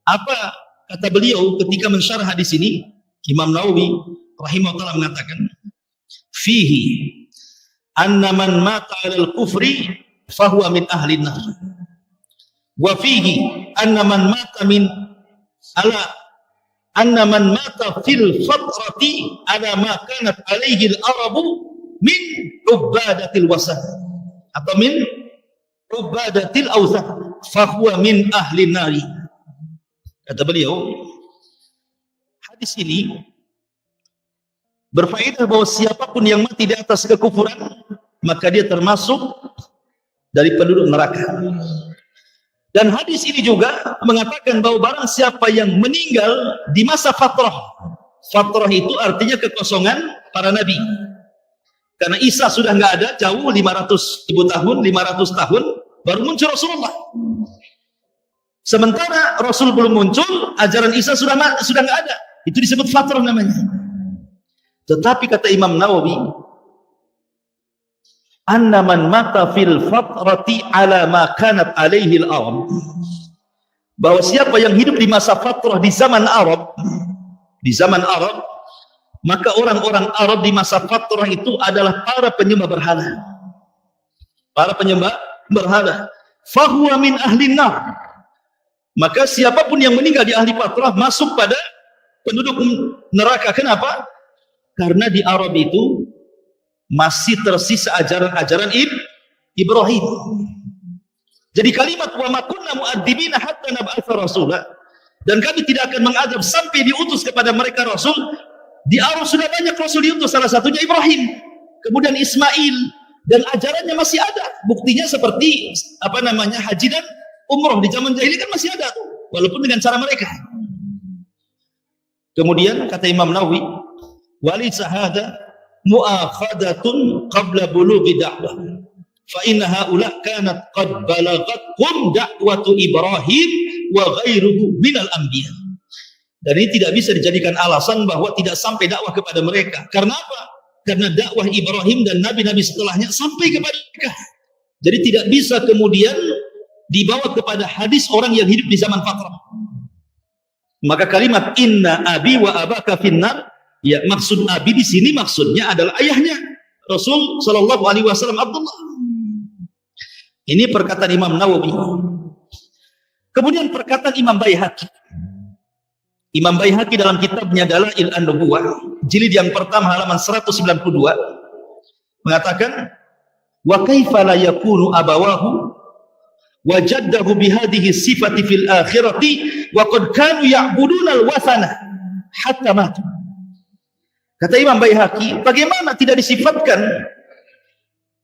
apa kata beliau ketika mensyarah hadis ini? Imam Nawawi rahimahullah mengatakan, "Fihi anna man mata 'alal kufri fahuwa min ahlin nar. Wa fihi anna man mata fil fatrati ala ma kanat alaihi al-arabu min ubadatil wasan atau min ubadatil awthan fahuwa min ahli nari." Kata beliau, hadis ini berfaedah bahwa siapapun yang mati di atas kekufuran, maka dia termasuk dari penduduk neraka. Dan hadis ini juga mengatakan bahwa barang siapa yang meninggal di masa fatrah. Fatrah itu artinya kekosongan para nabi. Karena Isa sudah nggak ada, jauh 500.000 tahun, 500 tahun baru muncul Rasulullah. Sementara Rasul belum muncul, ajaran Isa sudah nggak ada. Itu disebut fatrah namanya. Tetapi kata Imam Nawawi, anna man mata fil fatrati ala ma kanat alaihi al-arab, bahwa siapa yang hidup di masa fatrah di zaman Arab, maka orang-orang Arab di masa fatrah itu adalah para penyembah berhala. Para penyembah berhala. Fahuwa min ahlin nar. Maka siapapun yang meninggal di ahli fatrah masuk pada penduduk neraka. Kenapa? Karena di Arab itu masih tersisa ajaran-ajaran Ibrahim. Jadi kalimat wa ma kunna mu'adzibina hatta nab'atsa rasula, dan kami tidak akan mengadab sampai diutus kepada mereka rasul. Di Arab sudah banyak rasul diutus, salah satunya Ibrahim, kemudian Ismail, dan ajarannya masih ada. Buktinya seperti haji dan umroh di zaman jahiliyah kan masih ada, walaupun dengan cara mereka. Kemudian kata Imam Nawawi, walaysa hadza mu'akhadatun qabla bulughi da'wah, fa inna haula kanat qad balaghatkum da'watu Ibrahim wa ghairuhu minal anbiya. Dan ini tidak bisa dijadikan alasan bahwa tidak sampai dakwah kepada mereka. Karena apa? Karena dakwah Ibrahim dan nabi-nabi setelahnya sampai kepada mereka. Jadi tidak bisa kemudian dibawa kepada hadis orang yang hidup di zaman fatrah. Maka kalimat inna abi wa abaka finnar, ya maksud abi di sini maksudnya adalah ayahnya Rasul sallallahu alaihi wasallam Abdullah. Ini perkataan Imam Nawawi. Kemudian perkataan Imam Baihaqi. Imam Baihaqi dalam kitabnya Dalail an-Nubuwah, jilid yang pertama halaman 192 mengatakan, wa kaifa la yakunu abawahu wa jaddahu bihadhihi sifati fil akhirati wa qad kanu ya'buduna al-wathana hatta matu. Kata Imam Baihaqi, bagaimana tidak disifatkan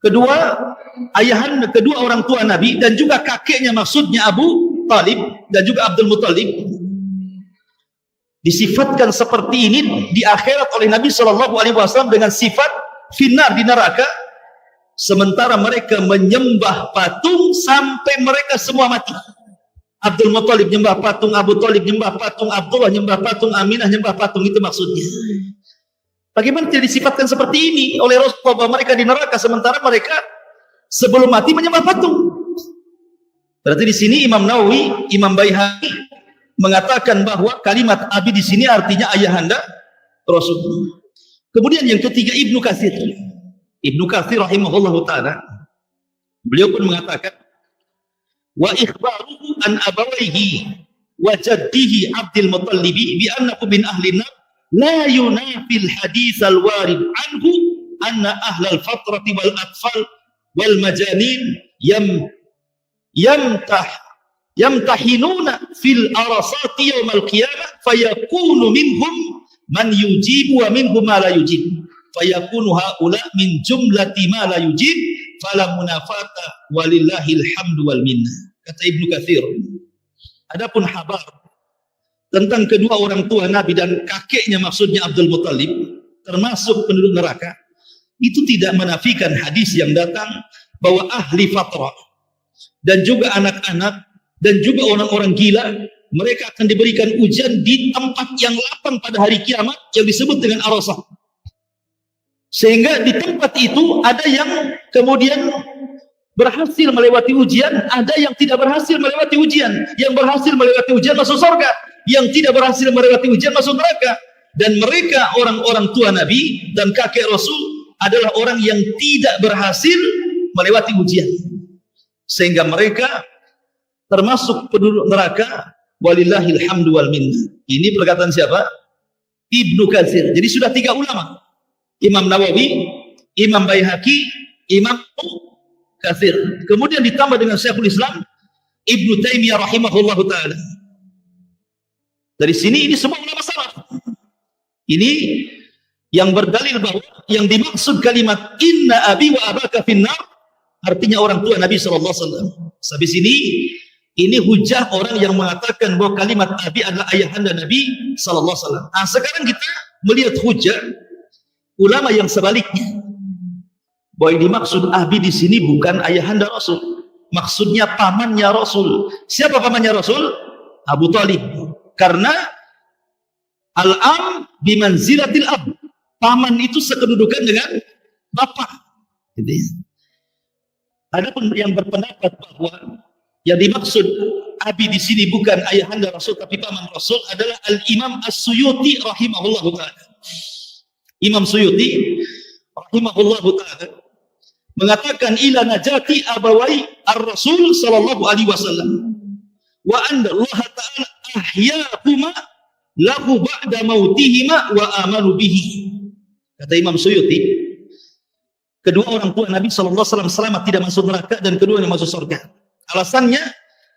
kedua orang tua Nabi dan juga kakeknya, maksudnya Abu Talib dan juga Abdul Muttalib, disifatkan seperti ini di akhirat oleh Nabi Shallallahu Alaihi Wasallam dengan sifat finnar di neraka, sementara mereka menyembah patung sampai mereka semua mati. Abdul Muttalib nyembah patung, Abu Talib nyembah patung, Abdullah nyembah patung, Aminah nyembah patung, itu maksudnya. Bagaimana tidak disifatkan seperti ini oleh Rasulullah bahwa mereka di neraka sementara mereka sebelum mati menyembah patung? Berarti di sini Imam Nawawi, Imam Baihaqi mengatakan bahwa kalimat abi di sini artinya ayahanda Rasul. Kemudian yang ketiga Ibnu Katsir. Ibnu Katsir rahimahullahu taala, beliau pun mengatakan wa ikhbaruhu an abawaihi wa jaddihi Abdul Muttalib bi annahu min ahli nar la yunafil hadits al warid anhu anna ahlal fatrati wal atfal wal majanin yamtahinuna fil arasati yaumal qiyamah fayakunu minhum man yujibu wa minhum ma la yujib fayakunu haula min jumlati ma la yujib fala munafata walillahil hamdu wal minnah. Kata Ibnu Katsir, adapun kabar tentang kedua orang tua Nabi dan kakeknya, maksudnya Abdul Muttalib, termasuk penduduk neraka, itu tidak menafikan hadis yang datang bahwa ahli fatrah dan juga anak-anak dan juga orang-orang gila, mereka akan diberikan ujian di tempat yang lapang pada hari kiamat yang disebut dengan Arasah. Sehingga di tempat itu ada yang kemudian berhasil melewati ujian, ada yang tidak berhasil melewati ujian. Yang berhasil melewati ujian masuk surga, yang tidak berhasil melewati ujian masuk neraka. Dan mereka orang-orang tua Nabi dan kakek Rasul adalah orang yang tidak berhasil melewati ujian, sehingga mereka termasuk penduduk neraka. Walillahil hamdu wal minnah. Ini perkataan siapa? Ibnu Katsir. Jadi sudah 3 ulama, Imam Nawawi, Imam Baihaqi, Imam Katsir. Kemudian ditambah dengan Syekhul Islam Ibnu Taimiyah rahimahullahu taala. Dari sini ini semua ulama salaf. Ini yang berdalil bahwa yang dimaksud kalimat inna abi wa abaka finnar artinya orang tua Nabi sallallahu alaihi wasallam. Sampai sini ini hujah orang yang mengatakan bahwa kalimat abi adalah ayahanda Nabi sallallahu alaihi wasallam. Nah, sekarang kita melihat hujah ulama yang sebaliknya. Bahwa yang dimaksud abi di sini bukan ayahanda Rasul, maksudnya pamannya Rasul. Siapa pamannya Rasul? Abu Talib. Karena al-am bimanzilatil ab. Paman itu sekedudukan dengan bapak. Adapun yang berpendapat bahwa yang dimaksud abi di sini bukan ayahanda Rasul tapi paman Rasul adalah Al-Imam As-Suyuti rahimahullahu taala. Imam Suyuti rahimahullahu taala mengatakan ila najati abawai ar-Rasul sallallahu alaihi wasallam wa anna Allah ta'ala ahyahuma lahu ba'da mautihima wa amanu bihi. Kata Imam Suyuti, kedua orang tua Nabi SAW selamat tidak masuk neraka dan keduanya masuk surga. Alasannya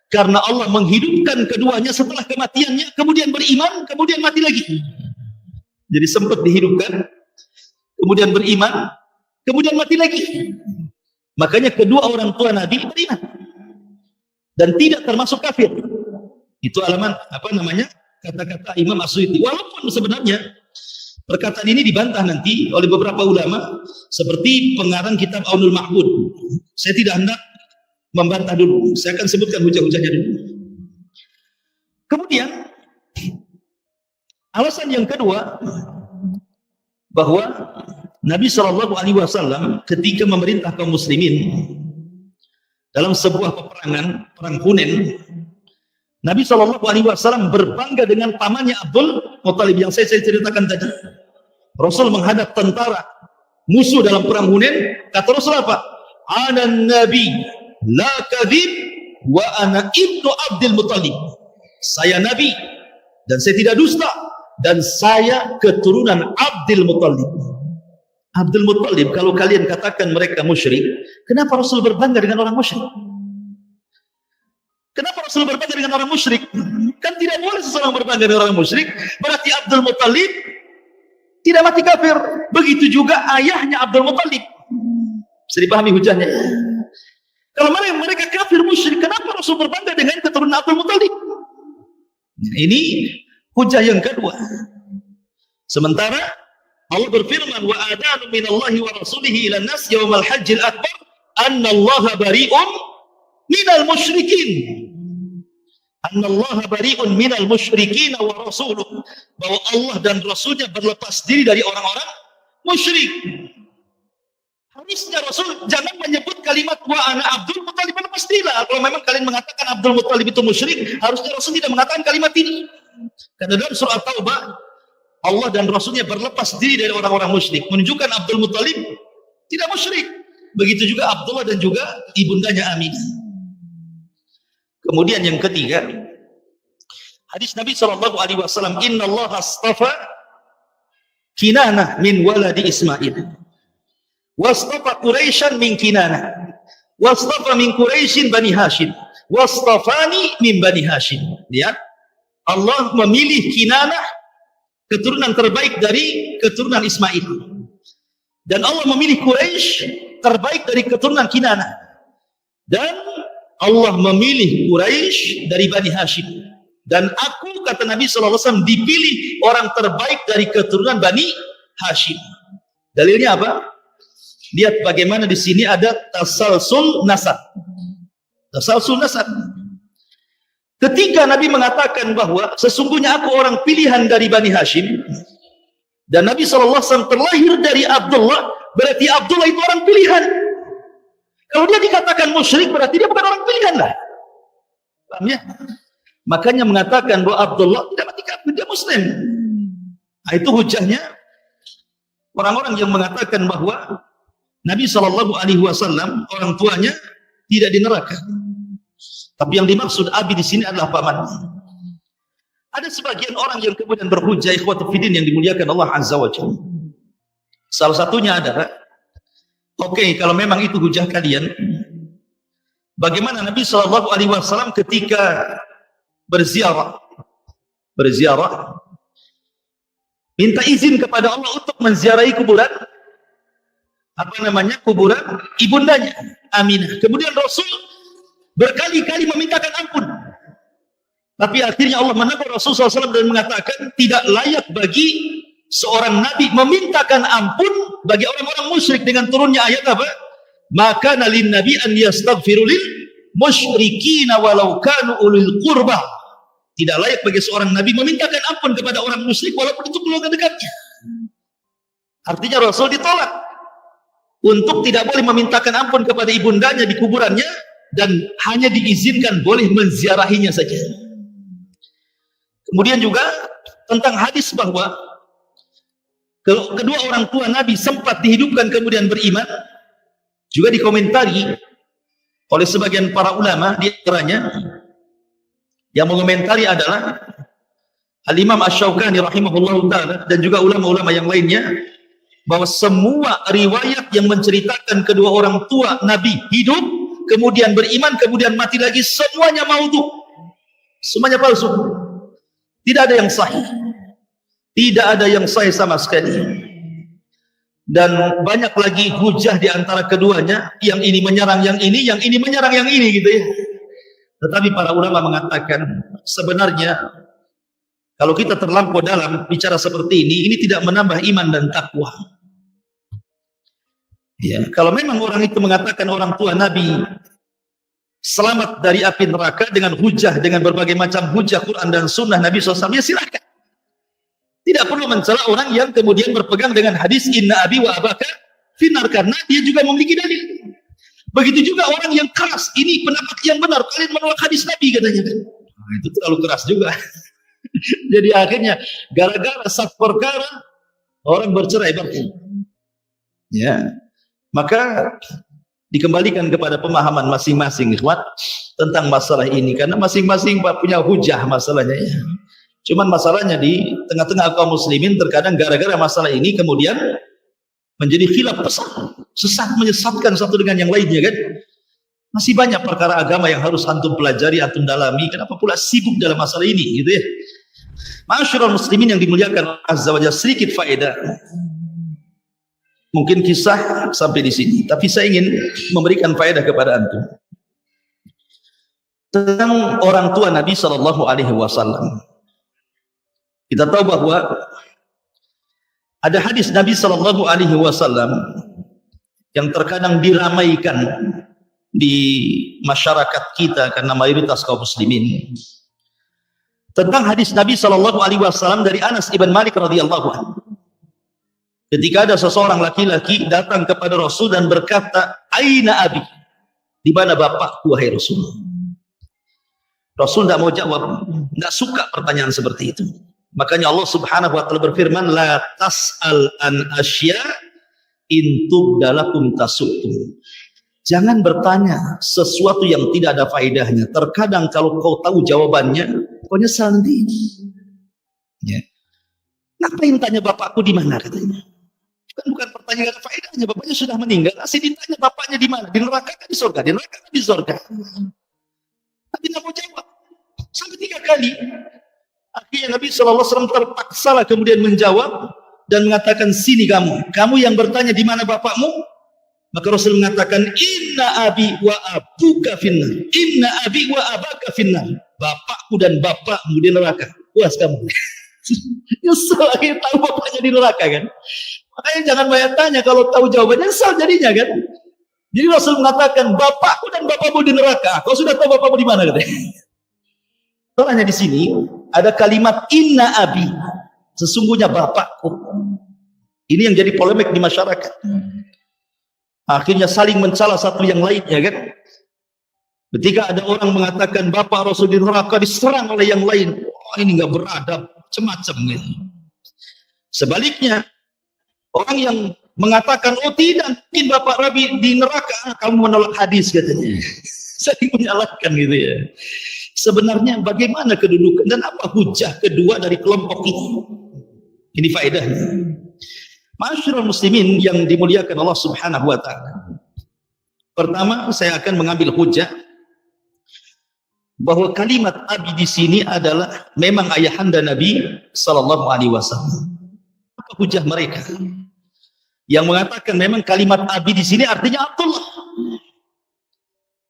karena Allah menghidupkan keduanya setelah kematiannya, kemudian beriman, kemudian mati lagi. Jadi sempat dihidupkan, kemudian beriman, kemudian mati lagi. Makanya kedua orang tua Nabi beriman dan tidak termasuk kafir. Itu kata-kata Imam As-Suyuti. Walaupun sebenarnya perkataan ini dibantah nanti oleh beberapa ulama seperti pengarang kitab Aunul Ma'bud. Saya tidak hendak membantah dulu. Saya akan sebutkan hujah-hujahnya dulu. Kemudian alasan yang kedua, bahwa Nabi SAW ketika memerintah kaum muslimin dalam sebuah peperangan, perang Hunain, Nabi SAW berbangga dengan pamannya Abdul Muttalib yang saya ceritakan tadi. Rasul menghadap tentara musuh dalam perang Hunain, kata Rasul apa? Ana nabi la kadhib wa ana ibnu Abdul Muttalib. Saya nabi dan saya tidak dusta dan saya keturunan Abdul Muttalib. Abdul Muttalib, kalau kalian katakan mereka musyrik, kenapa Rasul berbangga dengan orang musyrik? Kenapa Rasul berbangga dengan orang musyrik? Kan tidak boleh seseorang berbangga dengan orang musyrik. Berarti Abdul Muttalib tidak mati kafir. Begitu juga ayahnya Abdul Muttalib. Bisa dipahami hujahnya? Kalau mereka kafir musyrik, kenapa Rasul berbangga dengan keturunan Abdul Muttalib? Ini hujah yang kedua. Sementara Allah berfirman, wa adanu minallahi wa rasulihi ila nas yaumal hajjil akbar annallaha bari'un minal musyrikin. Annallaha bari'un minal musyrikin wa rasuluh. Bahwa Allah dan Rasulnya berlepas diri dari orang-orang musyrik. Harusnya Rasul jangan menyebut kalimat wa ana Abdul Muttalib, berlepas diri lah. Kalau memang kalian mengatakan Abdul Muttalib itu musyrik, harusnya Rasul tidak mengatakan kalimat ini. Karena dalam surah Taubah Allah dan Rasulnya berlepas diri dari orang-orang musyrik, menunjukkan Abdul Muttalib tidak musyrik. Begitu juga Abdullah dan juga ibundanya Aminah. Kemudian yang ketiga, hadis Nabi SAW, Inna Allah astafa Kinanah min waladi Ismail, wastafa Quraisyan min Kinanah, wastafa min Quraisyin Bani Hashim, wastafani min Bani Hashim. Lihat, Allah memilih Kinanah, keturunan terbaik dari keturunan Ismail, dan Allah memilih Quraisy terbaik dari keturunan Kinanah, dan Allah memilih Quraisy dari Bani Hashim, dan aku, kata Nabi SAW, dipilih orang terbaik dari keturunan Bani Hashim. Dalilnya apa? Lihat bagaimana di sini ada tasalsul nasab. Tasalsul nasab. Ketika Nabi mengatakan bahwa sesungguhnya aku orang pilihan dari Bani Hashim, dan Nabi SAW terlahir dari Abdullah, berarti Abdullah itu orang pilihan. Kalau dia dikatakan musyrik, berarti dia bukan orang pilihan lah. Paham ya? Makanya mengatakan bahwa Abdullah tidak mati kafir, dia muslim. Nah, itu hujahnya orang-orang yang mengatakan bahwa Nabi SAW orang tuanya tidak di neraka. Tapi yang dimaksud abi di sini adalah paman. Ada sebagian orang yang kemudian berhujah, ikhwatu fiddin yang dimuliakan Allah Azza wa Jalla. Salah satunya adalah, oke, kalau memang itu hujah kalian, bagaimana Nabi SAW ketika berziarah, minta izin kepada Allah untuk menziarahi kuburan, kuburan ibundanya Aminah. Kemudian Rasul berkali-kali memintakan ampun, tapi akhirnya Allah menegur Rasul SAW dan mengatakan tidak layak bagi seorang nabi memintakan ampun bagi orang-orang musyrik, dengan turunnya ayat apa? Maka nalin nabi an yastaghfiru lil musyrikin walau kanu ulil qurba. Tidak layak bagi seorang nabi memintakan ampun kepada orang musyrik walaupun itu keluarga dekatnya. Artinya Rasul ditolak untuk tidak boleh memintakan ampun kepada ibundanya di kuburannya, dan hanya diizinkan boleh menziarahinya saja. Kemudian juga tentang hadis bahwa kedua orang tua Nabi sempat dihidupkan kemudian beriman, juga dikomentari oleh sebagian para ulama, di antaranya Yang mengomentari adalah Al-Imam Asy-Syaukani rahimahullahu ta'ala dan juga ulama-ulama yang lainnya, bahwa semua riwayat yang menceritakan kedua orang tua Nabi hidup, kemudian beriman, kemudian mati lagi, semuanya maudhu, semuanya palsu. Tidak ada yang sahih, tidak ada yang sahih sama sekali. Dan banyak lagi hujah di antara keduanya, yang ini menyerang yang ini menyerang yang ini gitu ya. Tetapi para ulama mengatakan sebenarnya kalau kita terlampau dalam bicara seperti ini tidak menambah iman dan takwa. Ya, kalau memang orang itu mengatakan orang tua Nabi selamat dari api neraka dengan hujah, dengan berbagai macam hujah Quran dan Sunnah Nabi SAW, ya silakan. Tidak perlu mencela orang yang kemudian berpegang dengan hadis inna abi wa abaka finnar, karena dia juga memiliki dalil. Begitu juga orang yang keras, ini pendapat yang benar, kalian menolak hadis Nabi katanya. Nah, itu terlalu keras juga. Jadi akhirnya gara-gara satu perkara orang bercerai-berai. Ya. Maka dikembalikan kepada pemahaman masing-masing ikhwan tentang masalah ini, karena masing-masing punya hujah masalahnya ya. Cuman masalahnya di tengah-tengah kaum muslimin terkadang gara-gara masalah ini kemudian menjadi khilaf besar, sesat menyesatkan satu dengan yang lainnya kan. Masih banyak perkara agama yang harus antum pelajari, antum dalami. Kenapa pula sibuk dalam masalah ini gitu ya. Ma'asyiral muslimin yang dimuliakan azza wa jalla, sedikit faedah. Mungkin kisah sampai di sini, tapi saya ingin memberikan faedah kepada antum tentang orang tua Nabi sallallahu alaihi wasallam. Kita tahu bahwa ada hadis Nabi sallallahu alaihi wasallam yang terkadang diramaikan di masyarakat kita karena mayoritas kaum muslimin, tentang hadis Nabi sallallahu alaihi wasallam dari Anas ibn Malik radhiyallahu anhu. Ketika ada seseorang laki-laki datang kepada Rasul dan berkata, "Aina abi?" Di mana bapakku wahai Rasul? Rasul tidak mau jawab, tidak suka pertanyaan seperti itu. Makanya Allah Subhanahu wa taala berfirman, "La tas'al an asya in tubdalakum tasukum." Jangan bertanya sesuatu yang tidak ada faedahnya. Terkadang kalau kau tahu jawabannya, kau nyesal nanti. Ya. Ngapain tanya bapakku di mana katanya? Bukan pertanyaan ada faedahnya, bapaknya sudah meninggal. Asal ditanya bapaknya di mana? Di neraka kan di surga? Di neraka kan di surga? Tapi tidak mau jawab. Sampai 3 kali. Akhirnya Nabi SAW terpaksalah kemudian menjawab dan mengatakan, "Sini kamu yang bertanya di mana bapakmu?" Maka Rasul mengatakan, "Inna abi wa abuka finnar." Inna abi wa abaka finnar. Bapakku dan bapakmu di neraka. Puas kamu. Nyesel akhirnya tahu bapaknya di neraka kan. Makanya jangan banyak tanya, kalau tahu jawabannya nyesel jadinya kan. Jadi Rasul mengatakan, "Bapakku dan bapakmu di neraka." Kau sudah tahu bapakmu di mana katanya? Soalnya di sini ada kalimat inna abi, sesungguhnya bapakku. Ini yang jadi polemik di masyarakat. Akhirnya saling mencela satu yang lainnya kan. Ketika ada orang mengatakan bapak Rasul di neraka, diserang oleh yang lain. Oh, ini nggak beradab, macam-macam gitu. Sebaliknya, orang yang mengatakan, "Oh tidak, mungkin bapak Rabi di neraka," kamu menolak hadis katanya. Saling menyalahkan gitu ya. Sebenarnya bagaimana kedudukan dan apa hujah kedua dari kelompok ini? Ini faedahnya. Ma'asyiral muslimin yang dimuliakan Allah Subhanahu wa taala. Pertama, saya akan mengambil hujah bahwa kalimat abi di sini adalah memang ayahanda Nabi sallallahu alaihi wasallam. Apa hujah mereka yang mengatakan memang kalimat abi di sini artinya Abdullah?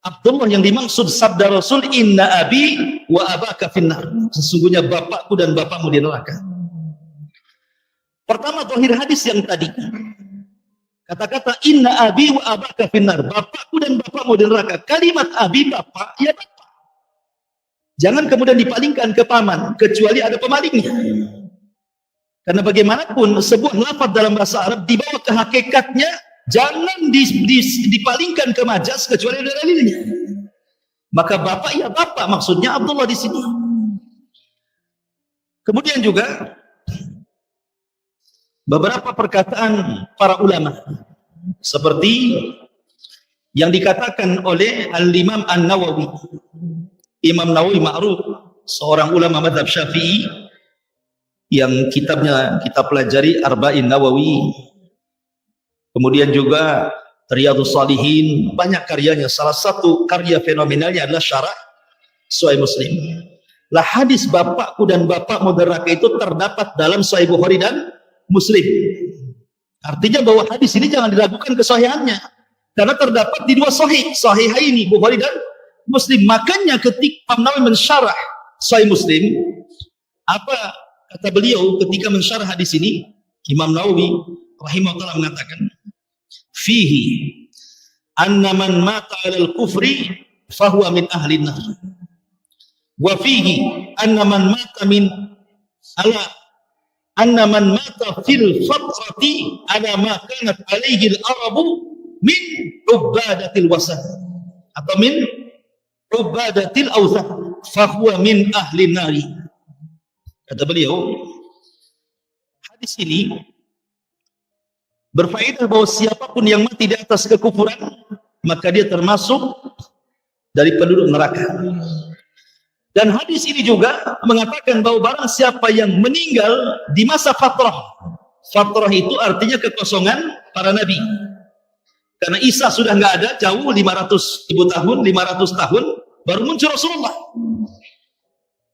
Abdullah yang dimaksud sabda Rasul, "Inna abi wa abaka finnar." Sesungguhnya bapakku dan bapakmu di neraka. Pertama, zahir hadis yang tadi. Kata-kata inna abi wa abaka finnar, bapakku dan bapakmu di neraka. Kalimat abi bapak, ya bapak. Jangan kemudian dipalingkan ke paman, kecuali ada pemalingnya. Karena bagaimanapun sebuah lafaz dalam bahasa Arab dibawa ke hakikatnya, jangan dipalingkan ke majas kecuali ada dalilnya. Maka bapak ya bapak, maksudnya Abdullah di sini. Kemudian juga beberapa perkataan para ulama seperti yang dikatakan oleh Al-Imam An-Nawawi. Imam Nawawi ma'ruf seorang ulama mazhab Syafi'i yang kitabnya kita pelajari Arba'in Nawawi, kemudian juga Riyadhus Shalihin, banyak karyanya. Salah satu karya fenomenalnya adalah Syarah Sahih Muslim. Lah hadis bapakku dan bapakmu neraka itu terdapat dalam Sahih Bukhari dan Muslim. Artinya bahwa hadis ini jangan diragukan kesahihannya, karena terdapat di dua sahih, sahihaini Bukhari dan Muslim. Makanya ketika Imam Nawawi mensyarah Sahih Muslim, apa kata beliau ketika mensyarah hadis ini? Imam Nawawi rahimahullah mengatakan, fihi anna man mata 'alal kufri fahuwa min ahli nar, wa fihi anna man mata fil fatrati ala ma kanat alaihi al-arabu min ubadatil wasan atau min ubadatil awthan fahuwa min ahli nari. Kata beliau, hadis ini berfaedah bahwa siapapun yang mati di atas kekufuran, maka dia termasuk dari penduduk neraka. Dan hadis ini juga mengatakan bahwa barang siapa yang meninggal di masa fatrah, fatrah itu artinya kekosongan para nabi. Karena Isa sudah nggak ada, jauh 500.000 tahun, 500 tahun baru muncul Rasulullah.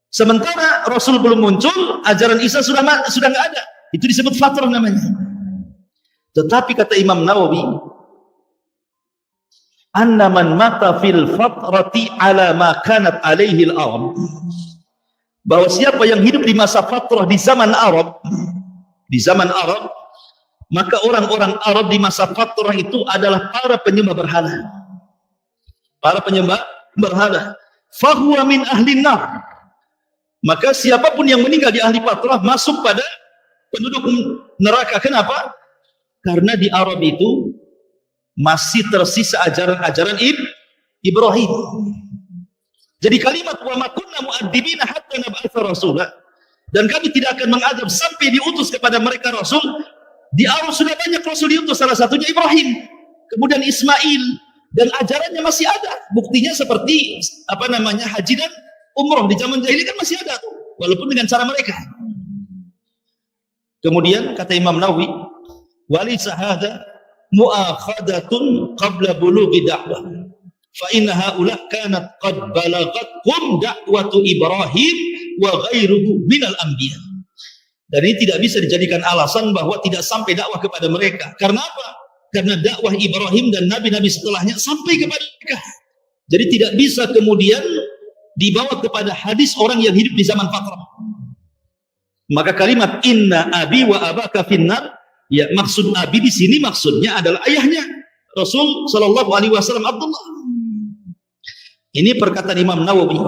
Sementara Rasul belum muncul, ajaran Isa sudah nggak ada. Itu disebut fatrah namanya. Tetapi kata Imam Nawawi, anna man mata fil fatrati ala ma kanat alaihi al-arab, bahwa siapa yang hidup di masa fatrah di zaman Arab, maka orang-orang Arab di masa fatrah itu adalah para penyembah berhala. Para penyembah berhala. Fahuwa min ahli nar. Maka siapapun yang meninggal di ahli fatrah masuk pada penduduk neraka. Kenapa? Karena di Arab itu masih tersisa ajaran-ajaran Ibrahim. Jadi kalimat wa ma kunna mu'adzibina hatta nab'atsa rasula, dan kami tidak akan mengadab sampai diutus kepada mereka rasul. Di Arab sudah banyak rasul diutus, salah satunya Ibrahim, kemudian Ismail, dan ajarannya masih ada. Buktinya seperti haji dan umroh di zaman jahiliyah kan masih ada tuh, walaupun dengan cara mereka. Kemudian kata Imam Nawawi, wali sahada mu'akhadatun qabla bulughi da'wah fa inna haula kanat qad balaghatkum da'watu Ibrahim wa ghairuhu minal anbiya. Dan ini tidak bisa dijadikan alasan bahwa tidak sampai dakwah kepada mereka. Karena apa? Karena dakwah Ibrahim dan nabi-nabi setelahnya sampai kepada mereka. Jadi tidak bisa kemudian dibawa kepada hadis orang yang hidup di zaman fatrah. Maka kalimat inna abi wa abaka finnar, ya maksud abi di sini maksudnya adalah ayahnya Rasul sallallahu alaihi wasallam Abdullah. Ini perkataan Imam Nawawi.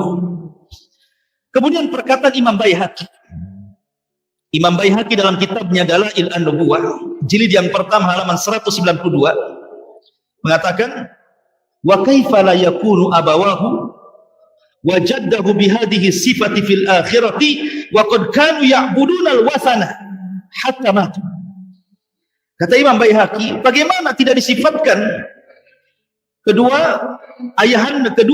Kemudian perkataan Imam Baihaqi. Imam Baihaqi dalam kitabnya Dalail an-Nubuwah, jilid yang pertama halaman 192 mengatakan, wa kaifa la yakunu abawahu wa jaddahu bihadhihi sifati fil akhirati wa qad kanu ya'buduna al-wathana hatta matu. Kata Imam Baihaqi, bagaimana tidak disifatkan kedua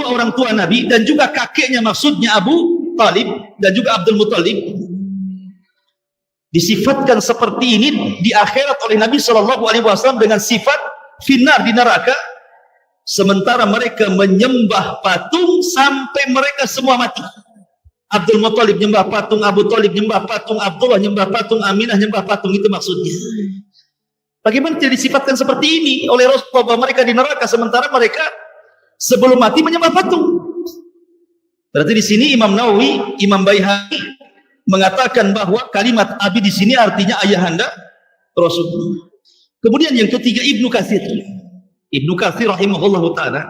orang tua Nabi dan juga kakeknya, maksudnya Abu Talib dan juga Abdul Muttalib, disifatkan seperti ini di akhirat oleh Nabi Shallallahu Alaihi Wasallam dengan sifat finnar di neraka, sementara mereka menyembah patung sampai mereka semua mati. Abdul Muttalib nyembah patung, Abu Talib nyembah patung, Abdullah nyembah patung, Aminah nyembah patung, itu maksudnya. Bagaimana tidak disifatkan seperti ini oleh Rasulullah bahwa mereka di neraka sementara mereka sebelum mati menyembah patung? Berarti di sini Imam Nawawi, Imam Baihaqi mengatakan bahwa kalimat abi di sini artinya ayahanda Rasul. Kemudian yang ketiga Ibnu Katsir. Ibnu Katsir rahimahullahu taala,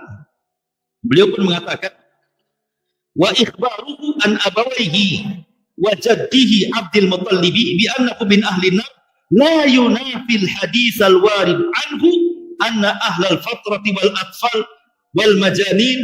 beliau pun mengatakan, wa ikhbaruhu an abawaihi wa jaddihi Abdul Muttalib bi annahu min ahli nar la yunafil hadits al-warid anhu anna ahlal fatrati wal atfal wal majanin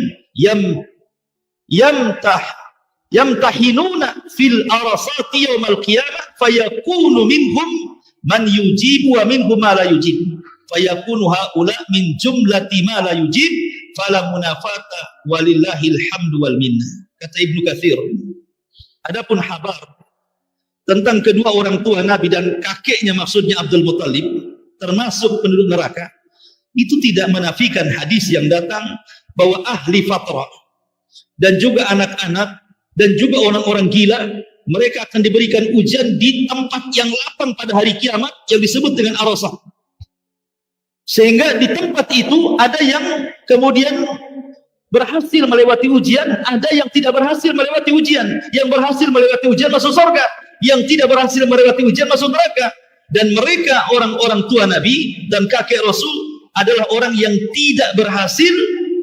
yamtahinuna fil arasati yawmal qiyamah fayakunu minhum man yujibu wa minhum ma la yujib fayakunu haula min jumlati ma la yujib fala munafata walillahil hamdu wal minna. Kata Ibnu Katsir, Adapun habar tentang kedua orang tua Nabi dan kakeknya, maksudnya Abdul Muttalib, termasuk penduduk neraka, itu tidak menafikan hadis yang datang bahwa ahli fatrah dan juga anak-anak dan juga orang-orang gila, mereka akan diberikan ujian di tempat yang lapang pada hari kiamat yang disebut dengan Arasah. Sehingga di tempat itu ada yang kemudian berhasil melewati ujian, ada yang tidak berhasil melewati ujian. Yang berhasil melewati ujian masuk surga, yang tidak berhasil melewati ujian masuk neraka. Dan mereka orang-orang tua Nabi dan kakek Rasul adalah orang yang tidak berhasil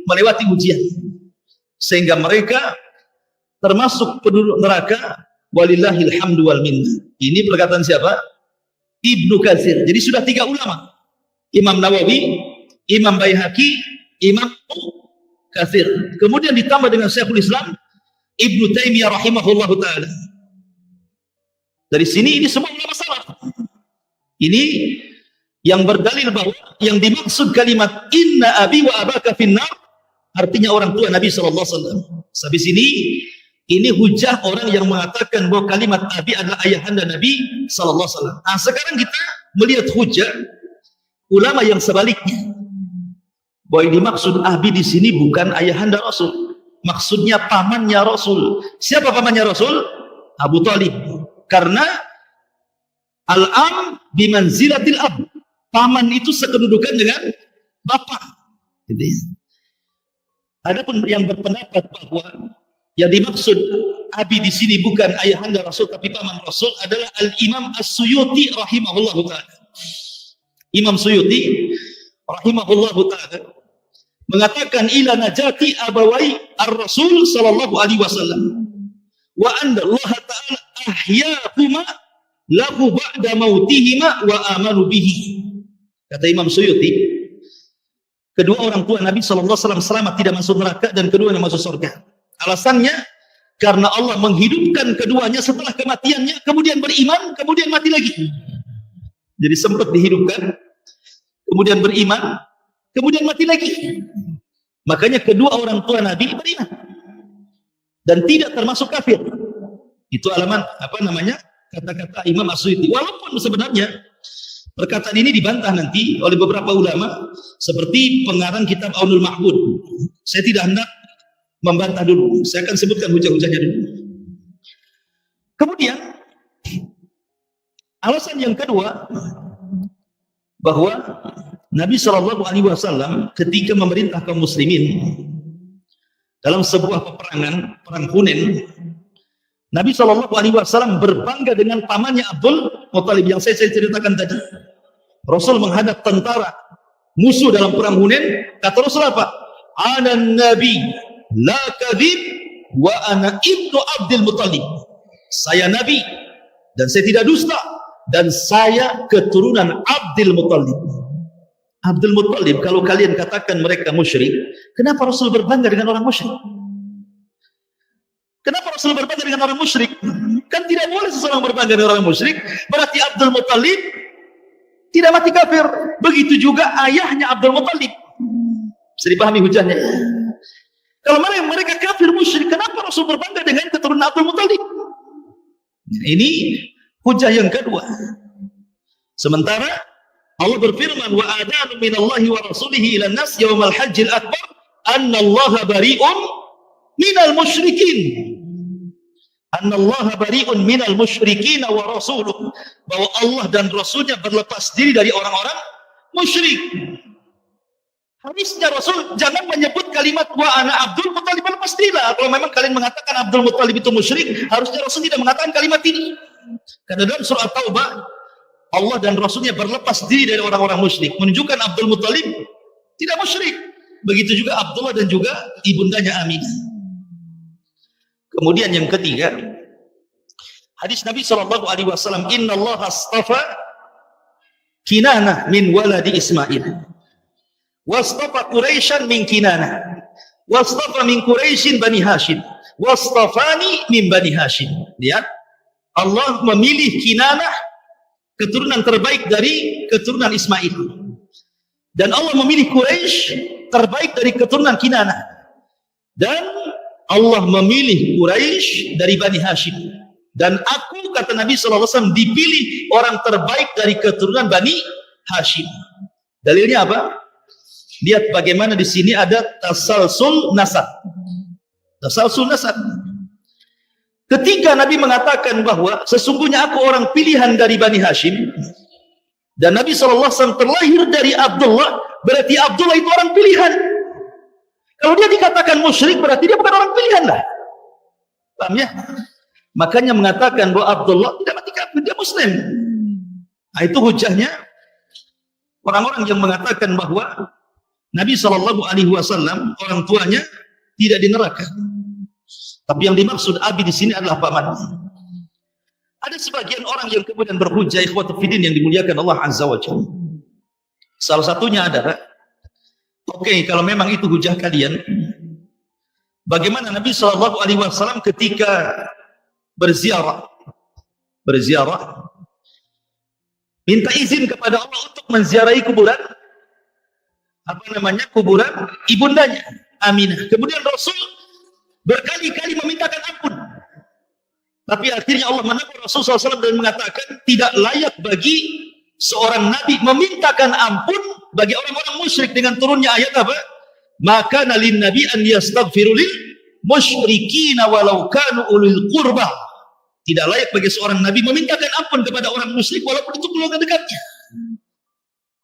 melewati ujian, sehingga mereka termasuk penduduk neraka. Walillahil hamdu wal minna. Ini perkataan siapa? Ibnu Katsir. Jadi sudah 3 ulama, Imam Nawawi, Imam Baihaqi, Imam Katsir. Kemudian ditambah dengan Syekhul Islam Ibnu Taimiyah rahimahullahu taala. Dari sini ini semua ulama salaf. Ini yang berdalil bahwa yang dimaksud kalimat inna abi wa abaka finnar artinya orang tua Nabi sallallahu alaihi wasallam. Sampai sini ini hujah orang yang mengatakan bahwa kalimat abi adalah ayahanda Nabi sallallahu alaihi wasallam. Nah, sekarang kita melihat hujah ulama yang sebaliknya. Bahwa yang dimaksud abi di sini bukan ayahanda Rasul, maksudnya pamannya Rasul. Siapa pamannya Rasul? Abu Thalib. Karena al-am bimanzilatil ab. Paman itu sekedudukan dengan bapak. Gitu ya. Adapun yang berpendapat bahwa yang dimaksud abi di sini bukan ayahanda Rasul tapi paman Rasul adalah Al-Imam As-Suyuti rahimahullahu taala. Imam Suyuti rahimahullahu taala mengatakan ila najati abawai ar-Rasul sallallahu alaihi wasallam wa anna Allah ta'ala ahyahuma lahu ba'da mautihima wa amanu bihi. Kata Imam Suyuti, kedua orang tua Nabi sallallahu alaihi wasallam selamat, tidak masuk neraka, dan keduanya masuk surga. Alasannya karena Allah menghidupkan keduanya setelah kematiannya, kemudian beriman, kemudian mati lagi. Jadi sempat dihidupkan, kemudian beriman, kemudian mati lagi. Makanya kedua orang tua Nabi beriman dan tidak termasuk kafir. Itu alaman kata-kata Imam As-Suyuti. Walaupun sebenarnya perkataan ini dibantah nanti oleh beberapa ulama seperti pengarang kitab Aunul Ma'bud. Saya tidak hendak membantah dulu, saya akan sebutkan hujah-hujahnya dulu. Kemudian alasan yang kedua bahwa Nabi Shallallahu Alaihi Wasallam ketika memerintah kaum muslimin dalam sebuah peperangan, perang Hunain, Nabi Shallallahu Alaihi Wasallam berbangga dengan pamannya Abdul Muttalib yang saya ceritakan tadi. Rasul menghadap tentara musuh dalam perang Hunain, kata Rasul apa? Ana Nabi la kadhib wa ana ibnu Abdul Muttalib. Saya Nabi dan saya tidak dusta, dan saya keturunan Abdul Muttalib. Abdul Muttalib, kalau kalian katakan mereka musyrik, kenapa Rasul berbangga dengan orang musyrik? Kenapa Rasul berbangga dengan orang musyrik? Kan tidak boleh seseorang berbangga dengan orang musyrik, berarti Abdul Muttalib tidak mati kafir. Begitu juga ayahnya Abdul Muttalib. Bisa dipahami hujahnya? Kalau mereka kafir musyrik, kenapa Rasul berbangga dengan keturunan Abdul Muttalib? Ini hujah yang kedua. Sementara Allah berfirman, wa adanu minallahi wa rasulihi ila nas yaumal hajjil akbar annallaha bari'un minal musyrikin. Annallaha bari'un minal musyrikin wa rasuluh. Bahwa Allah dan Rasulnya berlepas diri dari orang-orang musyrik. Harusnya Rasul jangan menyebut kalimat wa ana Abdul Muttalib, lepas dirilah. Kalau memang kalian mengatakan Abdul Muttalib itu musyrik, harusnya Rasul tidak mengatakan kalimat ini. Karena dalam surah Taubah Allah dan Rasulnya berlepas diri dari orang-orang musyrik, menunjukkan Abdul Muttalib tidak musyrik. Begitu juga Abdullah dan juga ibundanya Aminah. Kemudian yang ketiga, hadis Nabi sallallahu alaihi wasallam, innallaha astafa Kinanah min waladi Ismail. Wastafa Quraisyan min Kinanah. Wastafa min Quraisyin Bani Hashim. Wastafani min Bani Hashim. Lihat, Allah memilih Kinanah, keturunan terbaik dari keturunan Ismail. Dan Allah memilih Quraisy terbaik dari keturunan Kinanah. Dan Allah memilih Quraisy dari Bani Hashim, dan aku, kata Nabi SAW, dipilih orang terbaik dari keturunan Bani Hashim. Dalilnya apa? Lihat bagaimana di sini ada tasalsul nasab. Tasalsul nasab. Ketika Nabi mengatakan bahwa sesungguhnya aku orang pilihan dari Bani Hashim, dan Nabi SAW terlahir dari Abdullah, berarti Abdullah itu orang pilihan. Kalau dia dikatakan musyrik, berarti dia bukan orang pilihan lah. Paham ya? Makanya mengatakan bahwa Abdullah tidak mati kafir, dia Muslim. Nah, itu hujahnya orang-orang yang mengatakan bahwa Nabi SAW orang tuanya tidak di neraka. Tapi yang dimaksud abi di sini adalah paman. Ada sebagian orang yang kemudian berhujah, ikhwatu fiddin yang dimuliakan Allah Azza wa Jalla. Salah satunya adalah, oke, kalau memang itu hujah kalian, bagaimana Nabi SAW ketika berziarah, minta izin kepada Allah untuk menziarahi kuburan, kuburan ibundanya Aminah. Kemudian Rasul berkali-kali memintakan ampun, tapi akhirnya Allah menegur Rasul SAW dan mengatakan tidak layak bagi seorang nabi memintakan ampun bagi orang-orang musyrik, dengan turunnya ayat apa? Maka nalin nabi an yastaghfiru lil musyrikin walau kanu ulil qurba. Tidak layak bagi seorang nabi memintakan ampun kepada orang musyrik walaupun itu keluarga dekatnya.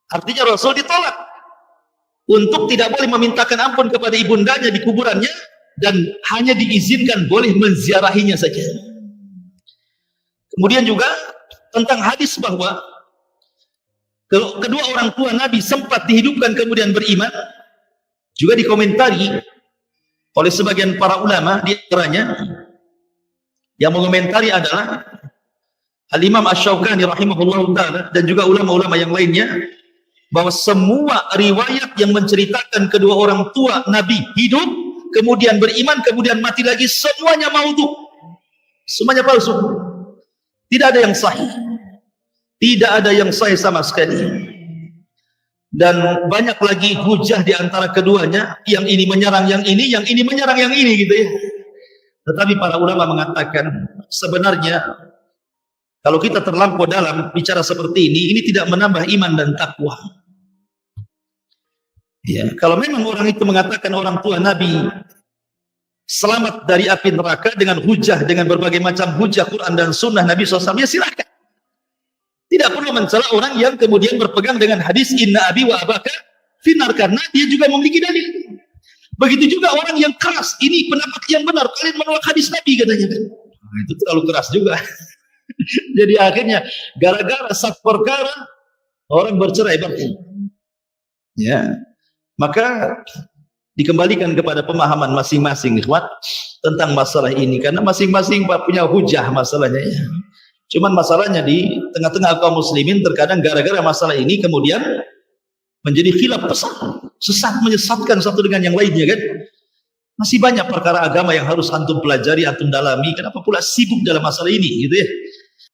Artinya Rasul ditolak untuk tidak boleh memintakan ampun kepada ibundanya di kuburannya, dan hanya diizinkan boleh menziarahinya saja. Kemudian juga tentang hadis bahwa kedua orang tua Nabi sempat dihidupkan kemudian beriman, juga dikomentari oleh sebagian para ulama. Di antaranya yang mengomentari adalah Al-Imam Asy-Syaukani rahimahullah ta'ala, dan juga ulama-ulama yang lainnya, bahwa semua riwayat yang menceritakan kedua orang tua Nabi hidup, kemudian beriman, kemudian mati lagi, semuanya maudhu, semuanya palsu. Tidak ada yang sahih, tidak ada yang sahih sama sekali. Dan banyak lagi hujah di antara keduanya, yang ini menyerang yang ini menyerang yang ini, gitu ya. Tetapi para ulama mengatakan sebenarnya kalau kita terlampau dalam bicara seperti ini tidak menambah iman dan takwa. Ya, kalau memang orang itu mengatakan orang tua Nabi selamat dari api neraka dengan hujah, dengan berbagai macam hujah Quran dan Sunnah Nabi SAW, ya silahkan. Tidak perlu mencela orang yang kemudian berpegang dengan hadis inna abi wa abaka finar, karena dia juga memiliki dalil. Begitu juga orang yang keras, ini pendapat yang benar, kalian menolak hadis Nabi katanya kan. Nah, itu terlalu keras juga. Jadi akhirnya gara-gara satu perkara orang bercerai berarti. Ya. Maka dikembalikan kepada pemahaman masing-masing ikhwan tentang masalah ini, karena masing-masing punya hujah masalahnya ya. Cuman masalahnya di tengah-tengah kaum muslimin terkadang gara-gara masalah ini kemudian menjadi khilaf besar, sesat, menyesatkan satu dengan yang lainnya kan. Masih banyak perkara agama yang harus antum pelajari, antum dalami. Kenapa pula sibuk dalam masalah ini gitu ya.